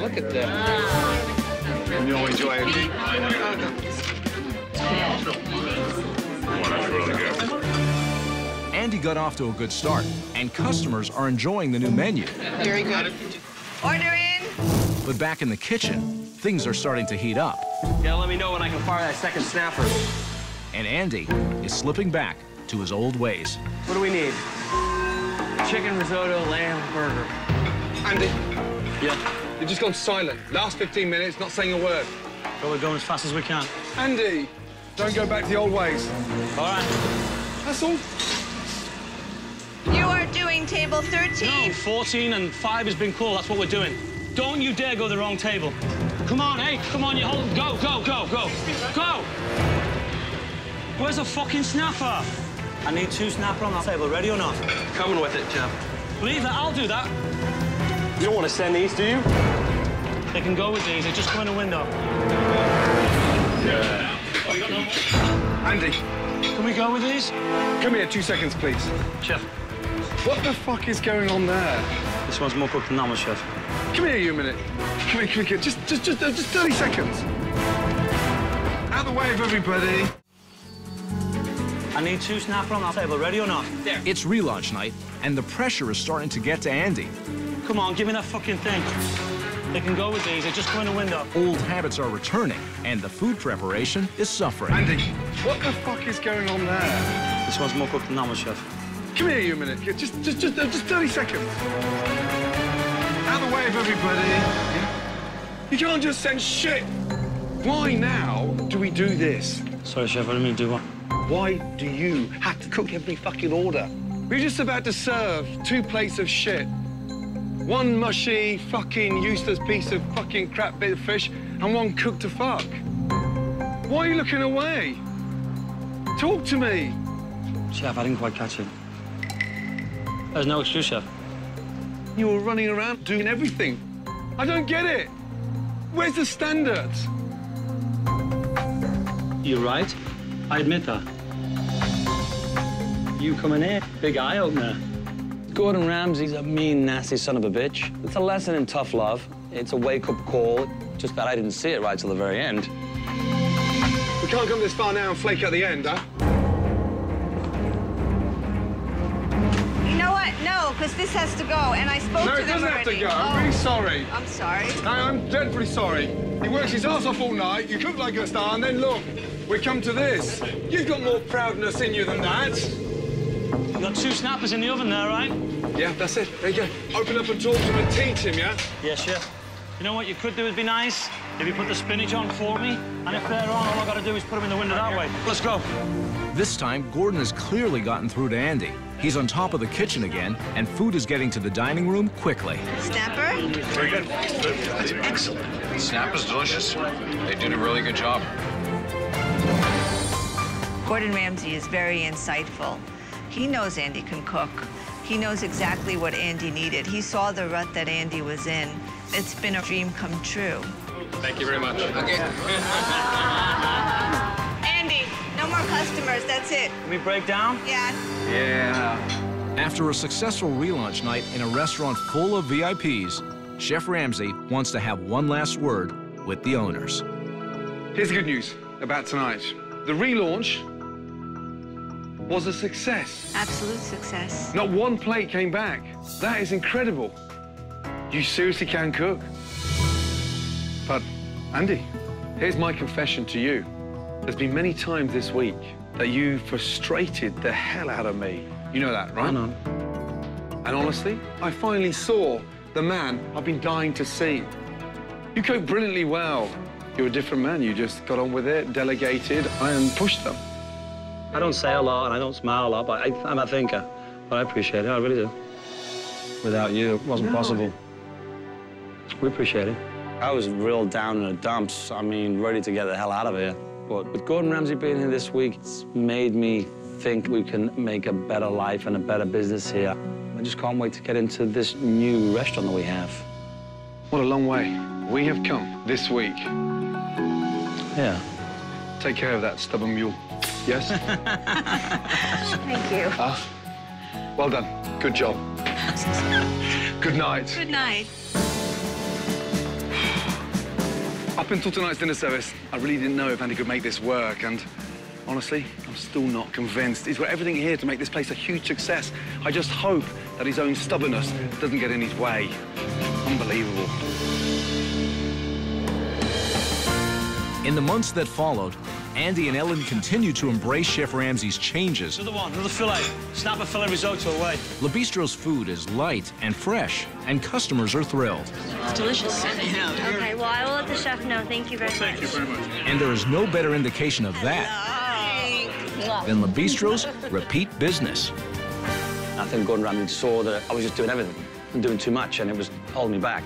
Look at that. You enjoy it? Andy got off to a good start, and customers are enjoying the new menu. Very good. Order in. But back in the kitchen, things are starting to heat up. Yeah, let me know when I can fire that second snapper. And Andy is slipping back to his old ways. What do we need? Chicken risotto, lamb, burger. Andy, Yeah. you've just gone silent. Last 15 minutes, not saying a word. Well, we're going as fast as we can. Andy, don't go back to the old ways. All right. That's all. You are doing table 13. No, 14 and 5 has been cool. That's what we're doing. Don't you dare go to the wrong table. Come on, hey, come on, you hold. Go. Go! Where's the fucking snapper? I need 2 snapper on that table. Ready or not? Coming with it, Jeff. Leave it, I'll do that. You don't want to send these, do you? They can go with these. They just come in the window. Yeah. Andy, can we go with these? Come here, 2 seconds, please. Chef. What the fuck is going on there? This one's more cooked than that one, Chef. Come here, you a minute. Come here. Just 30 seconds. Out of the way of everybody. I need 2 snapper on that table. Ready or not? There. It's relaunch night, and the pressure is starting to get to Andy. Come on, give me that fucking thing. They can go with these. They just come in the window. Old habits are returning, and the food preparation is suffering. Andy, what the fuck is going on there? This one's more cooked than that one, Chef. Come here, you a minute. Just 30 seconds. Out of the way of everybody. Yeah? You can't just send shit. Why now do we do this? Sorry, Chef, I didn't mean to do what? Why do you have to cook every fucking order? We're just about to serve 2 plates of shit. 1 mushy, fucking useless piece of fucking crap bit of fish, and 1 cooked to fuck. Why are you looking away? Talk to me. Chef, I didn't quite catch it. There's no excuse, Chef. You were running around doing everything. I don't get it. Where's the standards? You're right. I admit that. You coming in, big eye opener. Gordon Ramsay's a mean, nasty son of a bitch. It's a lesson in tough love. It's a wake-up call, just that I didn't see it right till the very end. We can't come this far now and flake at the end, huh? You know what? No, because this has to go, and I spoke to them already. No, it doesn't have to go. Oh. I'm really sorry. I'm sorry. I'm dreadfully sorry. He works his ass off all night, you cook like a star, and then look, we come to this. You've got more proudness in you than that. You got 2 snappers in the oven there, right? Yeah, that's it. There you go. Open up and talk to him and teach him, yeah? Yes, Chef. You know what you could do would be nice? If you put the spinach on for me, and if they're on, all I gotta do is put them in the window that way. Let's go. This time, Gordon has clearly gotten through to Andy. He's on top of the kitchen again, and food is getting to the dining room quickly. Snapper? Very good. That's excellent. The snap is delicious. They did a really good job. Gordon Ramsay is very insightful. He knows Andy can cook. He knows exactly what Andy needed. He saw the rut that Andy was in. It's been a dream come true. Thank you very much. Okay. Andy, no more customers, that's it. Can we break down? Yeah. Yeah. After a successful relaunch night in a restaurant full of VIPs, Chef Ramsay wants to have one last word with the owners. Here's the good news about tonight. The relaunch was a success. Absolute success. Not 1 plate came back. That is incredible. You seriously can cook. But, Andy, Here's my confession to you. There's been many times this week that you frustrated the hell out of me. You know that, right? I know. And honestly, I finally saw the man I've been dying to see. You cope brilliantly well. You're a different man. You just got on with it, delegated, and pushed them. I don't say a lot and I don't smile a lot, but I'm a thinker. But I appreciate it, I really do. Without you, it wasn't possible. We appreciate it. I was real down in the dumps. I mean, ready to get the hell out of here. But with Gordon Ramsay being here this week, it's made me think we can make a better life and a better business here. I just can't wait to get into this new restaurant that we have. What a long way we have come this week. Yeah. Take care of that stubborn mule. Yes? Thank you. Well done. Good job. Good night. Good night. Up until tonight's dinner service, I really didn't know if Andy could make this work, and honestly, I'm still not convinced. He's got everything here to make this place a huge success. I just hope that his own stubbornness doesn't get in his way. Unbelievable. In the months that followed, Andy and Ellen continued to embrace Chef Ramsay's changes. Another one, another fillet. Snap a fillet risotto away. Le Bistro's food is light and fresh, and customers are thrilled. It's delicious. Okay, well, I will let the chef know. Thank you very much. Thank you very much. And there is no better indication of that than Le Bistro's repeat business. I think Gordon Ramsay saw that I was just doing everything and doing too much, and it was holding me back.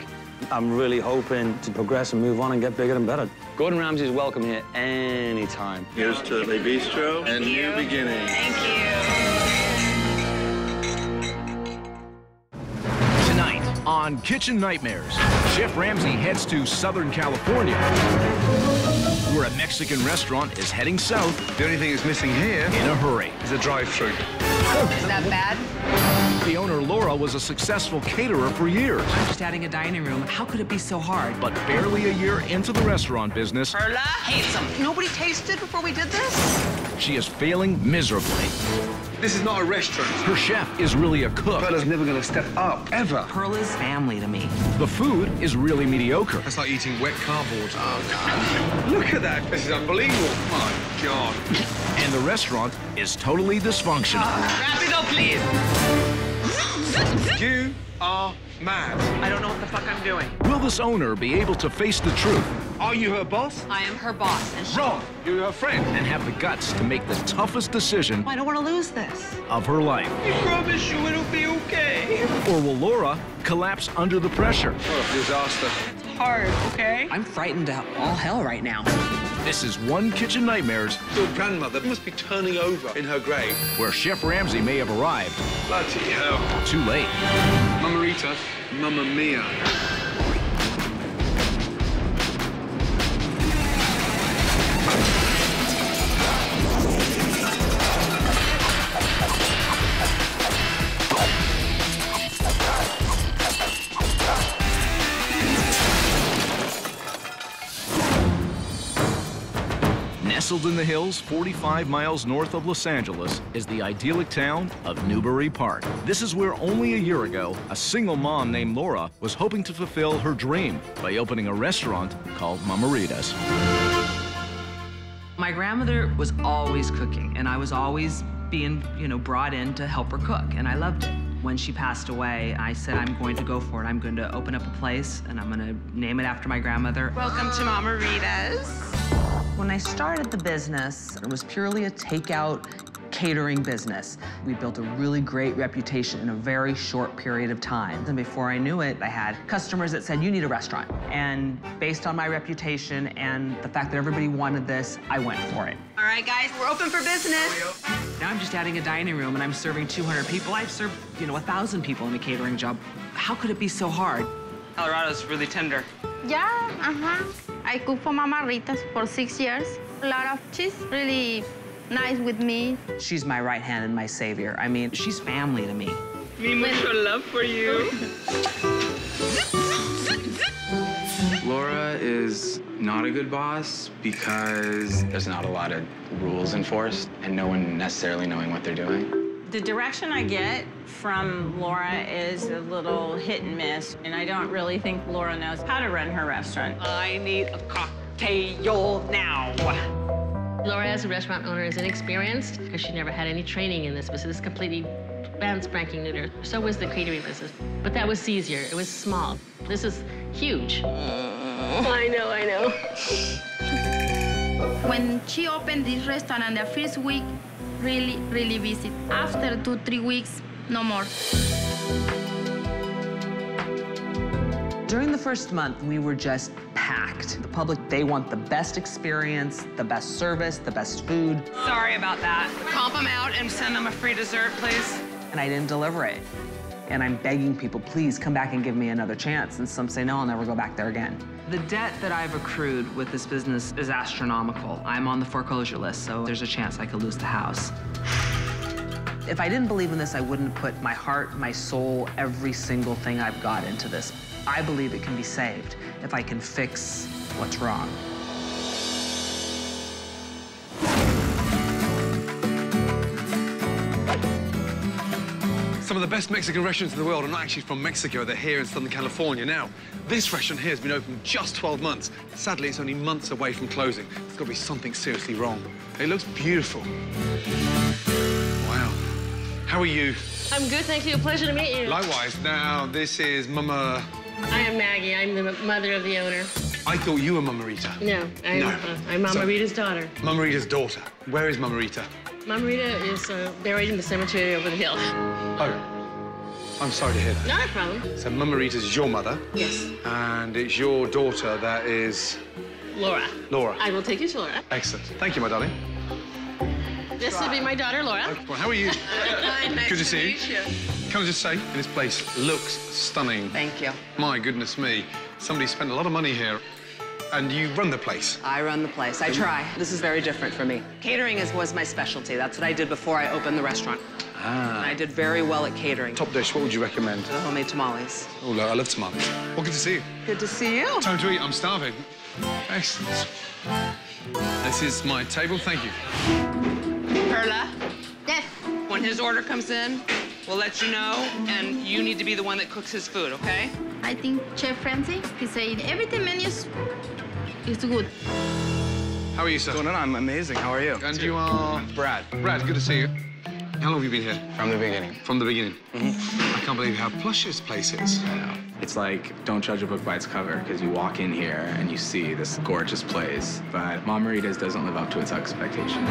I'm really hoping to progress and move on and get bigger and better. Gordon Ramsay is welcome here anytime. Here's to Le Bistro and new beginnings. Thank you. Tonight on Kitchen Nightmares, Chef Ramsay heads to Southern California, where a Mexican restaurant is heading south. The only thing that's missing here in a hurry is a drive-through. Is that bad? The owner, Laura, was a successful caterer for years. I'm just adding a dining room. How could it be so hard? But barely a year into the restaurant business, Perla hates them. Nobody tasted before we did this? she is failing miserably. This is not a restaurant. Her chef is really a cook. Perla's never going to step up, ever. Perla's family to me. The food is really mediocre. That's like eating wet cardboard. Oh, God. Look at that. This is unbelievable. My God. And the restaurant is totally dysfunctional. Rapido, please. You are mad. I don't know what the fuck I'm doing. Will this owner be able to face the truth? Are you her boss? I am her boss. And Wrong. You're her friend. And have the guts to make the toughest decision I don't want to lose this. of her life? I promise you it'll be okay. Or will Laura collapse under the pressure? What a disaster. It's hard, okay? I'm frightened to all hell right now. This is One Kitchen Nightmares, Your grandmother must be turning over in her grave. where Chef Ramsay may have arrived Bloody hell. too late. Mama Ritas, Mamma Mia. Nestled in the hills 45 miles north of Los Angeles is the idyllic town of Newbury Park. This is where only a year ago, a single mom named Laura was hoping to fulfill her dream by opening a restaurant called Mama Ritas. My grandmother was always cooking, and I was always being, brought in to help her cook, and I loved it. When she passed away, I said, I'm going to go for it. I'm going to open up a place, and I'm going to name it after my grandmother. Welcome to Mama Ritas. When I started the business, it was purely a takeout catering business. We built a really great reputation in a very short period of time. And before I knew it, I had customers that said, you need a restaurant. And based on my reputation and the fact that everybody wanted this, I went for it. All right, guys, we're open for business. Now I'm just adding a dining room and I'm serving 200 people. I've served, 1,000 people in a catering job. How could it be so hard? Colorado's really tender. Yeah, I cooked for Mama Ritas for 6 years. A lot of she's really nice with me. She's my right hand and my savior. I mean, she's family to me. Me mucho love for you. Laura is not a good boss because there's not a lot of rules enforced and no one necessarily knowing what they're doing. The direction I get from Laura is a little hit and miss, and I don't really think Laura knows how to run her restaurant. I need a cock. tail now. Laura, as a restaurant owner, is inexperienced because she never had any training in this business. It's completely brand spanking new. So was the catering business. But that was easier. It was small. This is huge. I know. When she opened this restaurant in the first week, really busy. After 2-3 weeks, no more. During the first month, we were just packed. The public, they want the best experience, the best service, the best food. Sorry about that. Comp them out and send them a free dessert, please. And I didn't deliver it. And I'm begging people, please come back and give me another chance. And some say, no, I'll never go back there again. The debt that I've accrued with this business is astronomical. I'm on the foreclosure list, so there's a chance I could lose the house. If I didn't believe in this, I wouldn't put my heart, my soul, every single thing I've got into this. I believe it can be saved if I can fix what's wrong. Some of the best Mexican restaurants in the world are not actually from Mexico. They're here in Southern California. Now, this restaurant here has been open just 12 months. Sadly, it's only months away from closing. There's got to be something seriously wrong. It looks beautiful. Wow. How are you? I'm good, thank you. A pleasure to meet you. Likewise. Now, this is Mama... I am Maggie. I'm the mother of the owner. I thought you were Mama Rita. No, I'm Mama Rita's daughter. Mama Rita's daughter. Where is Mama Rita? Mama Rita is buried in the cemetery over the hill. Oh, I'm sorry to hear that. Not a problem. So Mama Rita's your mother? Yes. And it's your daughter that is... Laura. Laura. I will take you to Laura. Excellent. Thank you, my darling. This will be my daughter, Laura. Well, how are you? Hi, nice Good to see meet you. Can I just say, this place looks stunning. Thank you. My goodness me. Somebody spent a lot of money here. And you run the place. I run the place. I try. This is very different for me. Catering was my specialty. That's what I did before I opened the restaurant. Ah. And I did very well at catering. Top dish, what would you recommend? The homemade tamales. Oh, I love tamales. Well, good to see you. Good to see you. Time to eat. I'm starving. Excellent. This is my table. Thank you. Perla? Yes. When his order comes in, we'll let you know, and you need to be the one that cooks his food, okay? I think Chef Ramsay, he said everything menus is good. How are you, sir? What's going on? I'm amazing. How are you? And you are? Brad. Brad, good to see you. How long have you been here? From the beginning. From the beginning? I can't believe how plush this place is. I know. It's like, don't judge a book by its cover, because you walk in here and you see this gorgeous place, but Mama Ritas doesn't live up to its expectations.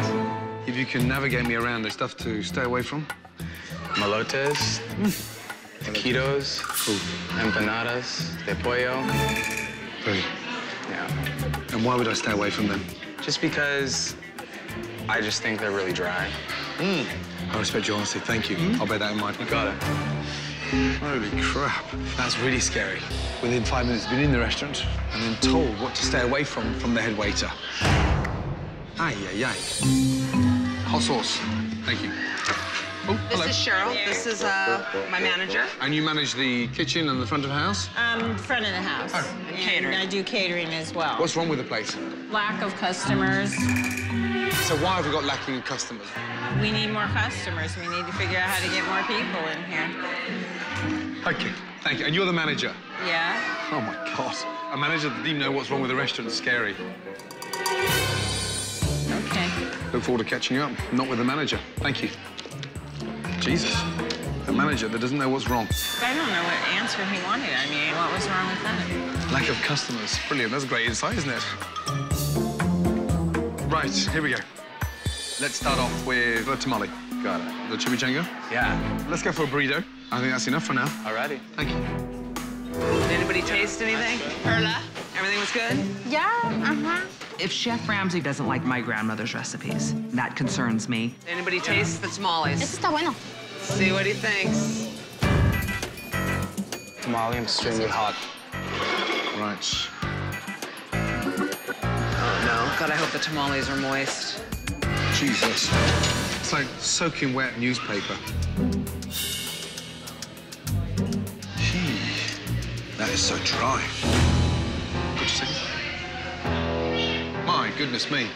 If you can navigate me around, there's stuff to stay away from. Molotes, taquitos, empanadas, de pollo. Really? Yeah. And why would I stay away from them? Just because I just think they're really dry. I respect your honesty. Thank you. I'll bear that in mind. You got it. Holy crap. That's really scary. Within 5 minutes, been in the restaurant and then told what to stay away from the head waiter. Ay, ay, ay. Hot sauce. Thank you. Oh, hello. This is Cheryl. This is my manager. And you manage the kitchen and the front of the house? Front of the house. Oh. And catering. I do catering as well. What's wrong with the place? Lack of customers. So why have we got lacking in customers? We need more customers. We need to figure out how to get more people in here. Okay, thank you. And you're the manager? Yeah. Oh, my God. A manager that didn't even know what's wrong with the restaurant is scary. Okay. Look forward to catching you up. Not with the manager. Thank you. Jesus. A manager that doesn't know what's wrong. I don't know what answer he wanted. I mean, what was wrong with that? Lack of customers. Brilliant. That's a great insight, isn't it? Right, here we go. Let's start off with the tamale. Got it. The chimichanga? Yeah. Let's go for a burrito. I think that's enough for now. Alrighty. Thank you. Did anybody taste anything? Perla, everything was good? Yeah, If Chef Ramsay doesn't like my grandmother's recipes, that concerns me. Did anybody taste the tamales? Esto está bueno. See what he thinks. Tamale extremely hot. Right. Oh, no. God, I hope the tamales are moist. Jesus. It's like soaking wet newspaper. Gee, that is so dry. Good to see. My goodness me.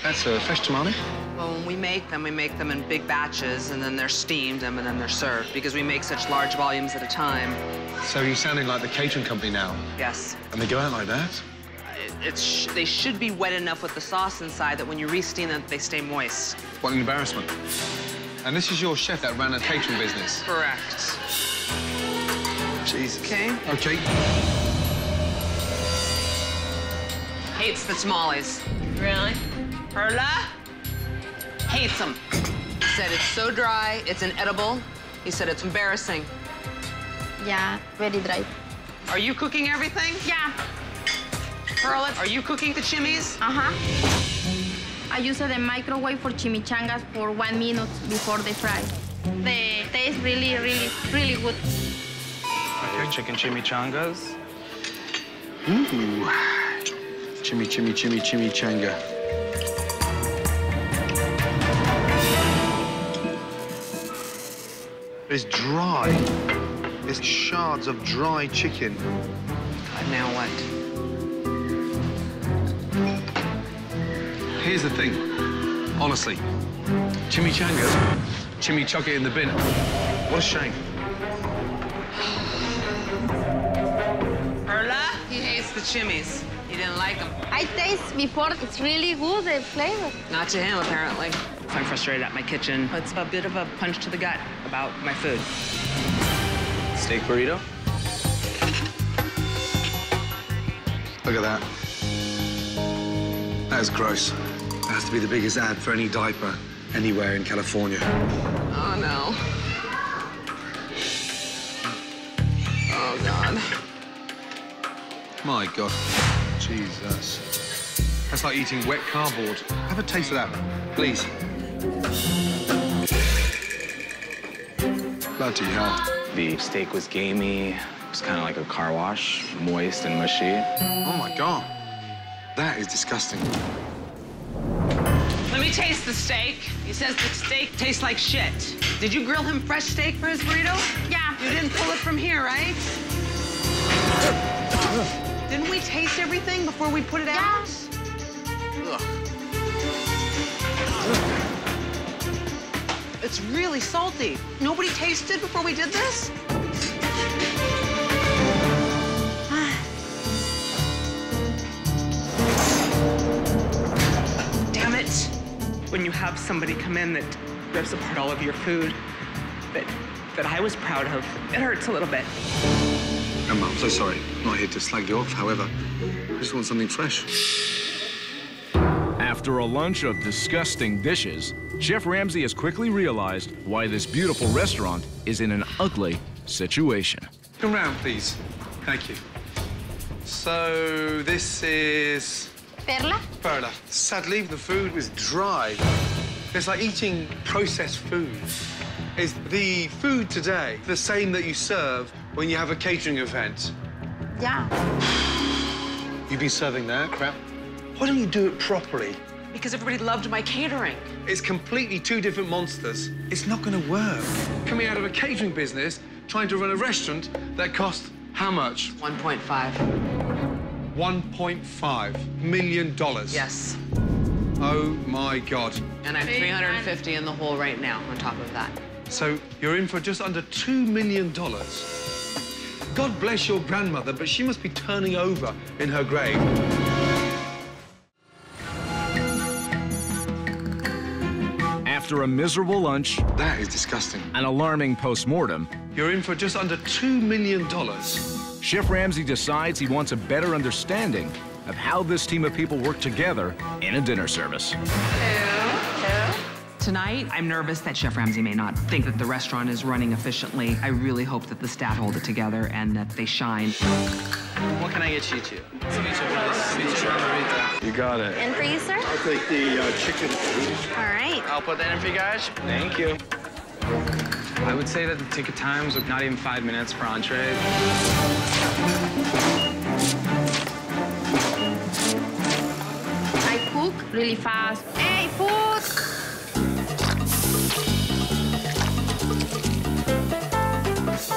That's a fresh tamale? Well, when we make them in big batches, and then they're steamed, and then they're served, because we make such large volumes at a time. So you're sounding like the catering company now? Yes. And they go out like that? They should be wet enough with the sauce inside that when you re-steam them, they stay moist. What an embarrassment. And this is your chef that ran a catering business? Correct. Jesus. Okay. Okay. Hates the tamales. Really? Perla? Hates them. He said it's so dry, it's inedible. He said it's embarrassing. Yeah, very dry. Are you cooking everything? Yeah. Perla, are you cooking the chimneys? I use the microwave for chimichangas for 1 minute before they fry. They taste really, really, really good. Okay, chicken chimichangas. Ooh. Chimichanga. It's dry. It's shards of dry chicken. God, now what? Here's the thing. Honestly, chimichangas, chuck it in the bin. What a shame. Perla? He hates the chimneys. He didn't like them. I taste before, it's really good, the flavor. Not to him, apparently. I'm frustrated at my kitchen. It's a bit of a punch to the gut about my food. Steak burrito? Look at that. That is gross. That has to be the biggest ad for any diaper anywhere in California. Oh, no. Oh, God. My God. Jesus. That's like eating wet cardboard. Have a taste of that, please. Bloody hell. The steak was gamey. It was kind of like a car wash, moist and mushy. Oh, my God. That is disgusting. Let me taste the steak. He says the steak tastes like shit. Did you grill him fresh steak for his burrito? Yeah. You didn't pull it from here, right? Didn't we taste everything before we put it out? Ugh. It's really salty. Nobody tasted before we did this? Damn it. When you have somebody come in that rips apart all of your food that I was proud of, it hurts a little bit. Emma, I'm so sorry. I'm not here to slag you off, however. I just want something fresh. After a lunch of disgusting dishes, Chef Ramsay has quickly realized why this beautiful restaurant is in an ugly situation. Come round, please. Thank you. So, this is... Perla? Perla. Sadly, the food was dry. It's like eating processed food. Is the food today the same that you serve when you have a catering event? Yeah. You've been serving that crap? Why don't you do it properly? Because everybody loved my catering. It's completely two different monsters. It's not going to work. Coming out of a catering business, trying to run a restaurant that cost how much? 1.5. $1.5 million. Yes. Oh, my God. And I have 350 in the hole right now on top of that. So you're in for just under $2 million. God bless your grandmother, but she must be turning over in her grave. After a miserable lunch... That is disgusting. An alarming post-mortem... You're in for just under $2 million. Chef Ramsay decides he wants a better understanding of how this team of people work together in a dinner service. Tonight, I'm nervous that Chef Ramsay may not think that the restaurant is running efficiently. I really hope that the staff hold it together and that they shine. What can I get you to? You got it. And for you, sir? I'll take the chicken. All right. I'll put that in for you guys. Thank you. I would say that the ticket times are not even 5 minutes for entree. I cook really fast. Hey, food!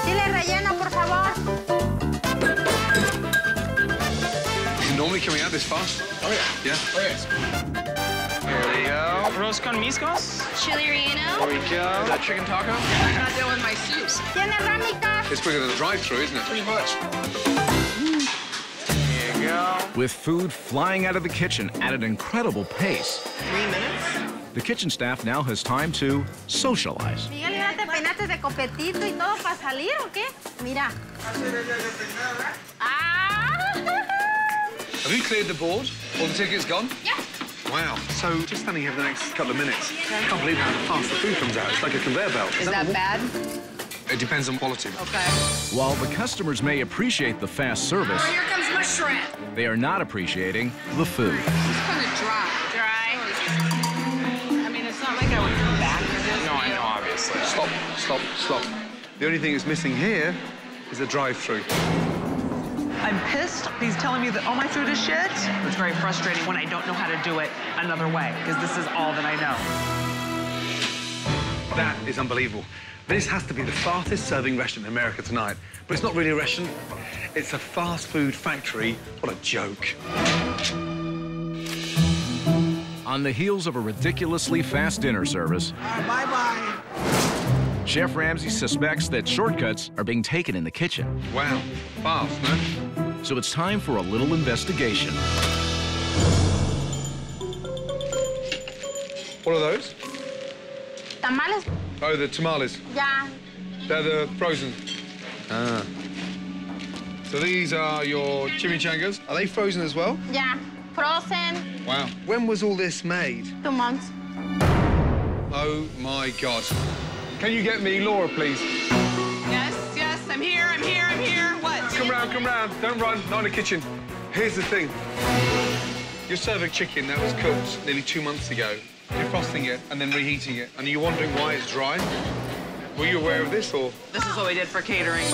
Chile relleno, por favor. You're normally coming out this fast? Oh, yeah. Yeah? Oh, yes. Here we go. Arroz con miscos. Chili relleno. There we go. Is that chicken taco? I'm not done with my soups. Tiene rámicas. It's quicker than a drive-through, isn't it? Pretty much. Here you go. With food flying out of the kitchen at an incredible pace, 3 minutes? the kitchen staff now has time to socialize. Miguel, ¿ya te peinaste de copetito y todo para salir o qué? Mira. Have you cleared the board? All the tickets gone? Yeah. Wow. So just standing here for the next couple of minutes. I can't believe how fast the food comes out. It's like a conveyor belt. Is that bad? It depends on quality. Okay. While the customers may appreciate the fast service, Oh, here comes my shrimp. they are not appreciating the food. It's gonna dry. Dry? I mean, it's not like I would come back to this. No, I know, obviously. Stop, stop, stop. The only thing that's missing here is a drive-through. I'm pissed. He's telling me that all my food is shit. It's very frustrating when I don't know how to do it another way, because this is all that I know. That is unbelievable. This has to be the fastest serving restaurant in America tonight. But it's not really a restaurant. It's a fast food factory. What a joke. On the heels of a ridiculously fast dinner service, Bye-bye. Chef Ramsay suspects that shortcuts are being taken in the kitchen. Wow, fast, no? So it's time for a little investigation. What are those? Tamales. Oh, the tamales. Ya. They're the frozen. Ah. So these are your chimichangas. Are they frozen as well? Ya. Frozen. Wow. When was all this made? 2 months. Oh, my God. Can you get me Laura, please? Yes, yes, I'm here, I'm here, I'm here. What? Come round, come round. Don't run, not in the kitchen. Here's the thing. You're serving chicken that was cooked nearly 2 months ago, defrosting it and then reheating it, and you're wondering why it's dry? Were you aware of this, or? This is what we did for catering.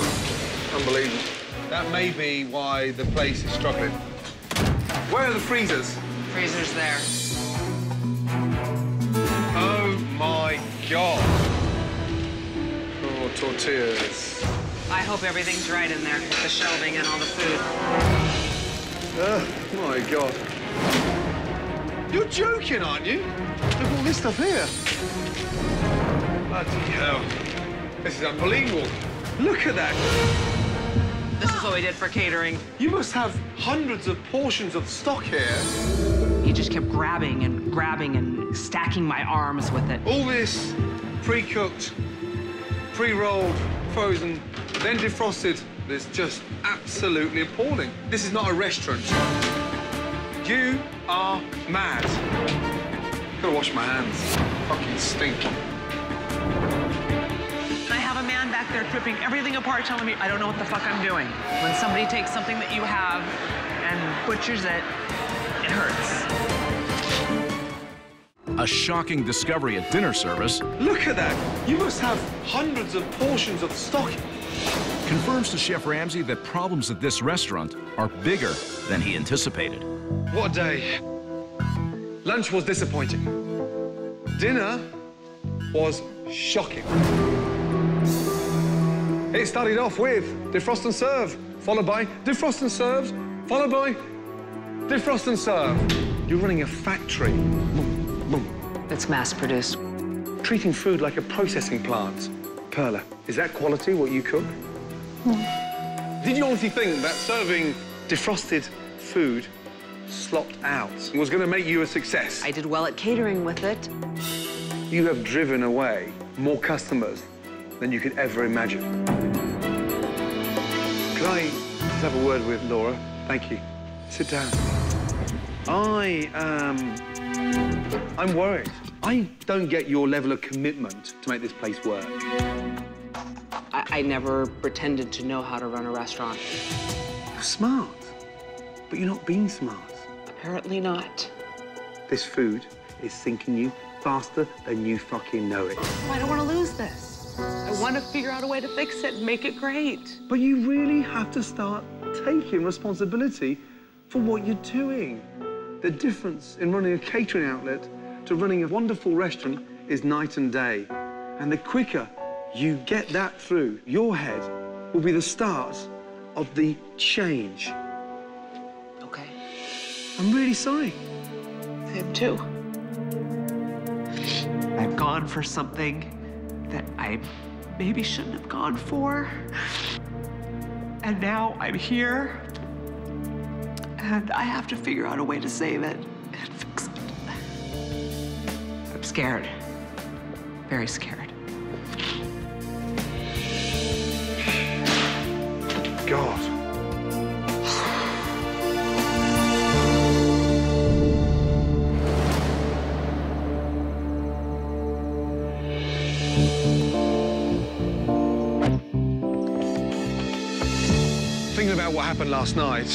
Unbelievable. That may be why the place is struggling. Where are the freezers? Freezer's there. Oh, my God. Oh, tortillas. I hope everything's right in there, the shelving and all the food. Oh, my God. You're joking, aren't you? Look at all this stuff here. Bloody hell. This is unbelievable. Look at that. This is what we did for catering. You must have hundreds of portions of stock here. He just kept grabbing and stacking my arms with it. All this pre-cooked, pre-rolled, frozen, then defrosted. It's just absolutely appalling. This is not a restaurant. You are mad. Gotta wash my hands. Fucking stink. I have a man back there tripping everything apart, telling me I don't know what the fuck I'm doing. When somebody takes something that you have and butchers it, it hurts. A shocking discovery at dinner service. Look at that. You must have hundreds of portions of stock. Confirms to Chef Ramsay that problems at this restaurant are bigger than he anticipated. What a day. Lunch was disappointing. Dinner was shocking. It started off with defrost and serve, followed by defrost and serve, followed by defrost and serve. You're running a factory. Boom, boom. It's mass-produced. Treating food like a processing plant. Perla, is that quality, what you cook? Did you honestly think that serving defrosted food slopped out was going to make you a success? I did well at catering with it. You have driven away more customers than you could ever imagine. Could I just have a word with Laura? Thank you. Sit down. I'm worried. I don't get your level of commitment to make this place work. I never pretended to know how to run a restaurant. You're smart, but you're not being smart. Apparently not. This food is sinking you faster than you fucking know it. I don't want to lose this. I want to figure out a way to fix it and make it great. But you really have to start taking responsibility for what you're doing. The difference in running a catering outlet to running a wonderful restaurant is night and day. And the quicker you get that through your head will be the start of the change. Okay. I'm really sorry. Him too. I've gone for something that I maybe shouldn't have gone for. And now I'm here, and I have to figure out a way to save it and fix it. I'm scared. Very scared. God. Thinking about what happened last night,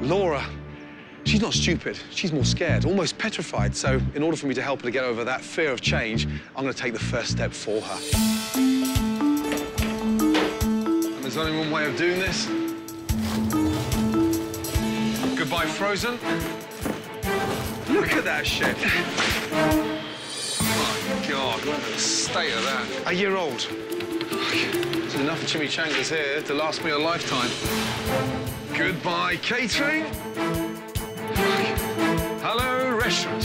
Laura, she's not stupid. She's more scared, almost petrified. So in order for me to help her to get over that fear of change, I'm going to take the first step for her. And there's only one way of doing this. Goodbye, Frozen. Look at that shit. My God, look at the state of that. A year old. There's enough chimichangas here to last me a lifetime. Goodbye, catering. Hello, restaurant.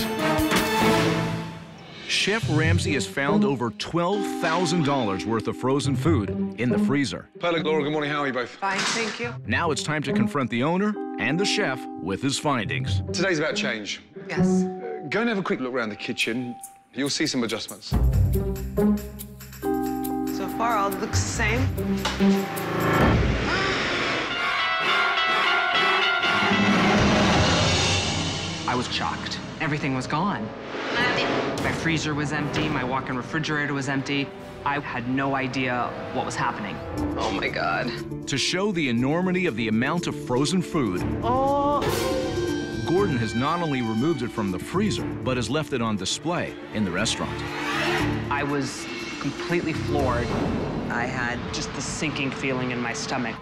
Chef Ramsay has found over $12,000 worth of frozen food in the freezer. Perla, Laura, good morning. How are you both? Fine, thank you. Now it's time to confront the owner and the chef with his findings. Today's about change. Yes. Go and have a quick look around the kitchen. You'll see some adjustments. So far, all looks the same. I was shocked. Everything was gone. My freezer was empty, my walk-in refrigerator was empty. I had no idea what was happening. Oh my God. To show the enormity of the amount of frozen food, Gordon has not only removed it from the freezer, but has left it on display in the restaurant. I was completely floored. I had just the sinking feeling in my stomach.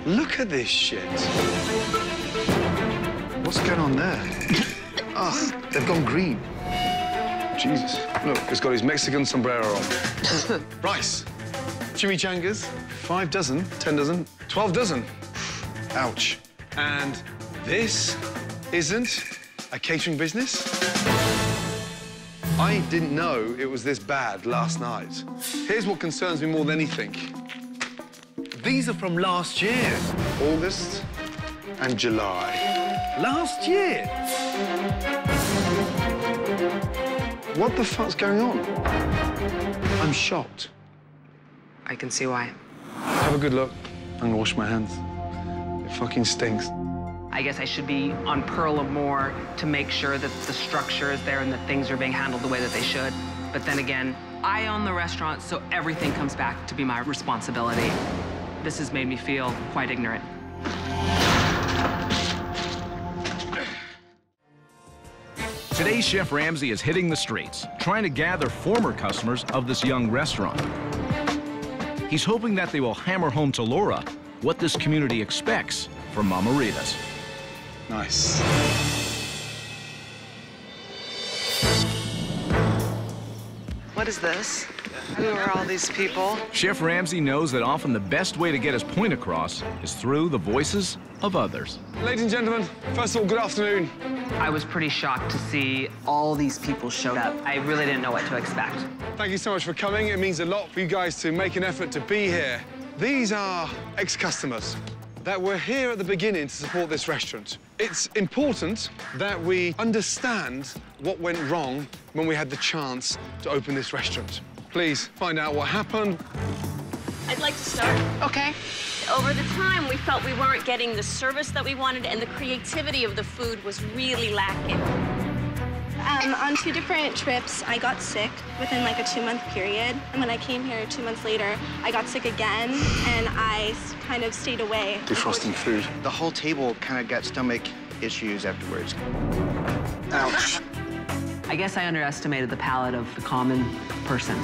Look at this shit. What's going on there? Ah, they've gone green. Jesus. Look, it's got his Mexican sombrero on. Rice. Chimichangas. 5 dozen, 10 dozen, 12 dozen. Ouch. And this isn't a catering business? I didn't know it was this bad last night. Here's what concerns me more than anything. These are from last year. August and July. Last year? What the fuck's going on? I'm shocked. I can see why. Have a good look. I'm gonna wash my hands. It fucking stinks. I guess I should be on Perla more to make sure that the structure is there and that things are being handled the way that they should. But then again, I own the restaurant, so everything comes back to be my responsibility. This has made me feel quite ignorant. Today, Chef Ramsay is hitting the streets, trying to gather former customers of this young restaurant. He's hoping that they will hammer home to Laura what this community expects from Mama Ritas. Nice. What is this? Who are all these people? Chef Ramsay knows that often the best way to get his point across is through the voices of others. Ladies and gentlemen, first of all, good afternoon. I was pretty shocked to see all these people showed up. I really didn't know what to expect. Thank you so much for coming. It means a lot for you guys to make an effort to be here. These are ex-customers that were here at the beginning to support this restaurant. It's important that we understand what went wrong when we had the chance to open this restaurant. Please find out what happened. I'd like to start. Okay. Over the time, we felt we weren't getting the service that we wanted, and the creativity of the food was really lacking. On 2 different trips, I got sick within like a 2-month period. And when I came here 2 months later, I got sick again, and I kind of stayed away. Defrosting food. The whole table kind of got stomach issues afterwards. Ouch. I guess I underestimated the palate of the common person.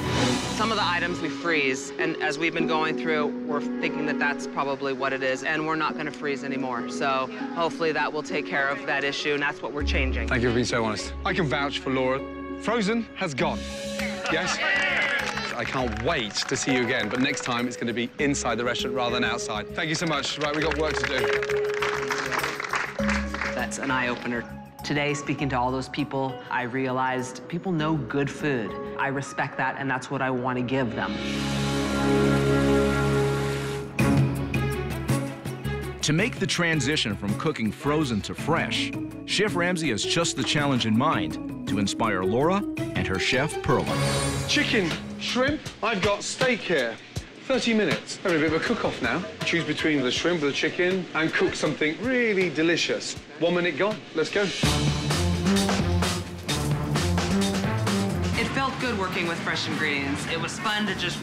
Some of the items we freeze, and as we've been going through, we're thinking that that's probably what it is, and we're not going to freeze anymore. So hopefully that will take care of that issue, and that's what we're changing. Thank you for being so honest. I can vouch for Laura. Frozen has gone. Yes? I can't wait to see you again, but next time it's going to be inside the restaurant rather than outside. Thank you so much. Right, we've got work to do. That's an eye-opener. Today, speaking to all those people, I realized people know good food. I respect that, and that's what I want to give them. To make the transition from cooking frozen to fresh, Chef Ramsay has just the challenge in mind to inspire Laura and her chef, Perla. Chicken, shrimp, I've got steak here. 30 minutes. Having a bit of a cook-off now. Choose between the shrimp or the chicken and cook something really delicious. 1 minute gone. Let's go. It felt good working with fresh ingredients. It was fun to just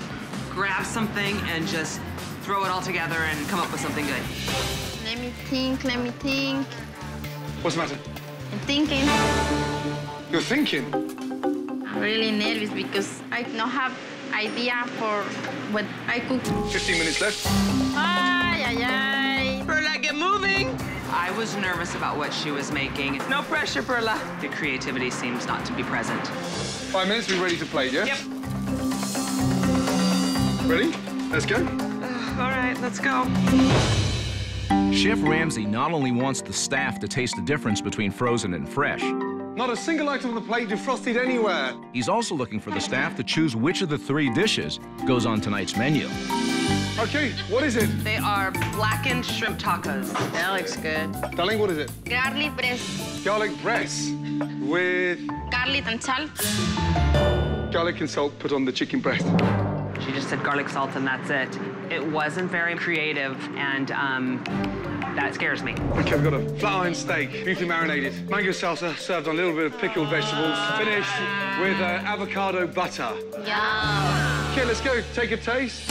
grab something and just throw it all together and come up with something good. Let me think, let me think. What's the matter? I'm thinking. You're thinking? I'm really nervous because I don't have idea for what I cook. 15 minutes left. Ay, ay, ay. Perla, get moving! I was nervous about what she was making. No pressure, Perla. The creativity seems not to be present. 5 minutes, we're ready to plate, yeah? Yep. Ready? Let's go. All right, let's go. Chef Ramsay not only wants the staff to taste the difference between frozen and fresh, not a single item on the plate defrosted anywhere. He's also looking for the staff to choose which of the 3 dishes goes on tonight's menu. Okay, what is it? They are blackened shrimp tacos. That looks good. Darling, what is it? Garlic breast. Garlic breast with... Garlic and salt. Garlic and salt put on the chicken breast. She just said garlic salt and that's it. It wasn't very creative and that scares me. Okay, we've got a flat iron steak, beautifully marinated. Mango salsa served on a little bit of pickled vegetables, finished with avocado butter. Yum. Okay, let's go. Take a taste.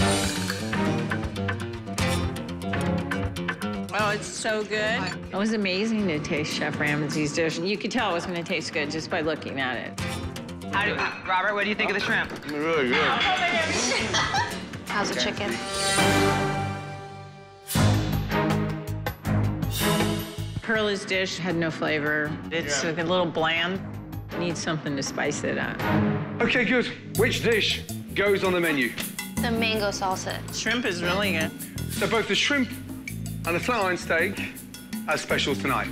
Oh, it's so good. It was amazing to taste Chef Ramsay's dish. You could tell it was going to taste good just by looking at it. Robert, what do you think of the shrimp? Really good. How's the chicken? Perla's dish had no flavor. It's a little bland. Needs something to spice it up. Okay, good. Which dish goes on the menu? The mango salsa. Shrimp is really good. So both the shrimp and the flat iron steak are specials tonight.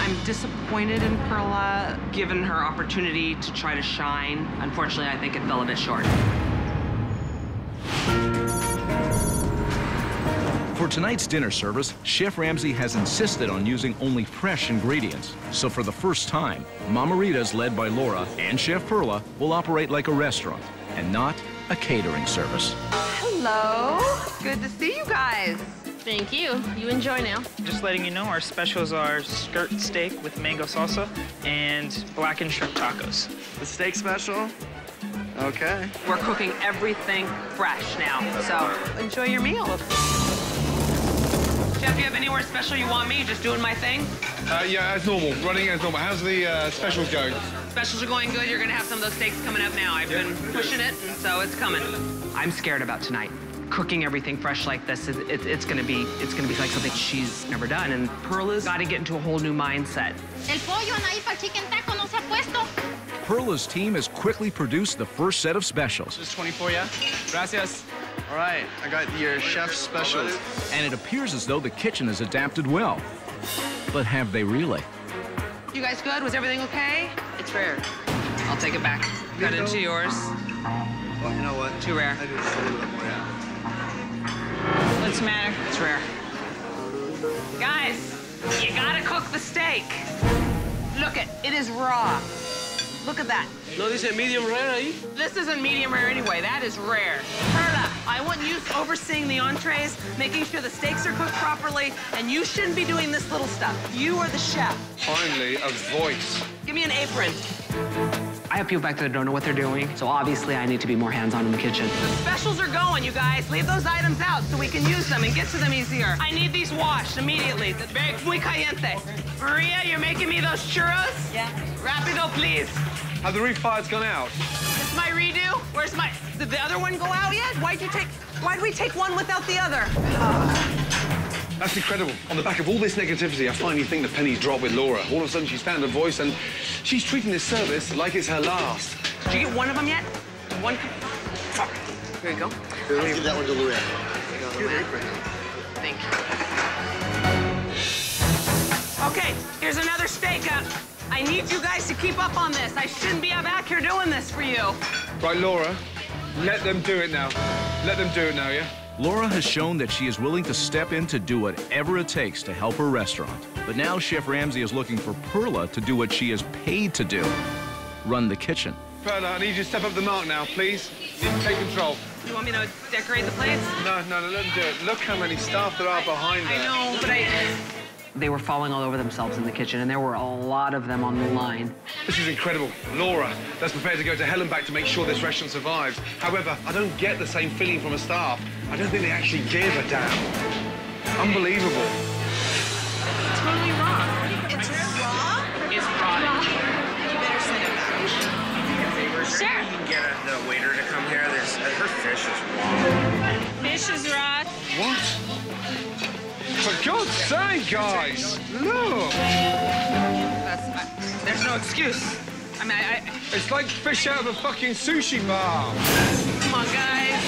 I'm disappointed in Perla, given her opportunity to try to shine. Unfortunately, I think it fell a bit short. For tonight's dinner service, Chef Ramsay has insisted on using only fresh ingredients. So for the first time, Mama Ritas, led by Laura, and Chef Perla will operate like a restaurant and not a catering service. Hello. Good to see you guys. Thank you. You enjoy now. Just letting you know, our specials are skirt steak with mango salsa and blackened shrimp tacos. The steak special? Okay. We're cooking everything fresh now, so enjoy your meal. Chef, do you have anywhere special you want me? Just doing my thing? Yeah, as normal. Running as normal. How's the specials going? Specials are going good. You're gonna have some of those steaks coming up now. I've been pushing it, and so it's coming. I'm scared about tonight. Cooking everything fresh like this, it's gonna be like something she's never done. And Perla's got to get into a whole new mindset. El pollo ahí para chicken taco no se ha puesto. Perla's team has quickly produced the first set of specials. Just 24, yeah? Gracias. All right, I got your chef's specials. And it appears as though the kitchen has adapted well. But have they really? You guys good? Was everything okay? It's rare. I'll take it back. Cut into yours. Well, you know what? Too rare. I do just a little bit more, yeah. What's the matter? It's rare. Guys, you gotta cook the steak. Look it is raw. Look at that. No dice medium rare ahí? This isn't medium rare anyway. That is rare. Perla, I want you overseeing the entrees, making sure the steaks are cooked properly, and you shouldn't be doing this little stuff. You are the chef. Finally, a voice. Give me an apron. I have people back there that don't know what they're doing, so obviously I need to be more hands-on in the kitchen. The specials are going, you guys. Leave those items out so we can use them and get to them easier. I need these washed immediately. It's very muy caliente. Maria, you're making me those churros? Yeah. Rapido, please. Have the refires gone out? It's my redo. Where's my... Did the other one go out yet? Why'd we take one without the other? That's incredible. On the back of all this negativity, I finally think the pennies dropped with Laura. All of a sudden, she's found her voice, and she's treating this service like it's her last. Did you get one of them yet? One? Fuck. Here you go. Let's give that one to Luann. Thank you. Okay, here's another steak. I need you guys to keep up on this. I shouldn't be back here doing this for you. Right, Laura, let them do it now. Let them do it now, yeah? Laura has shown that she is willing to step in to do whatever it takes to help her restaurant. But now Chef Ramsay is looking for Perla to do what she is paid to do, run the kitchen. Perla, I need you to step up the mark now, please. You need to take control. You want me to decorate the plates? No, let them do it. Look how many staff there are behind there. I know, but They were falling all over themselves in the kitchen, and there were a lot of them on the line. This is incredible. Laura, that's prepared to go to hell and back to make sure this restaurant survives. However, I don't get the same feeling from a staff. I don't think they actually give a damn. Unbelievable. Totally wrong. It's raw? It's raw. You better send it back. Sure. You can get the waiter to come here. Her fish is raw. Fish is raw. What? For God's sake, guys! Look! There's no excuse. I mean, It's like fish out of a fucking sushi bar. Come on, guys.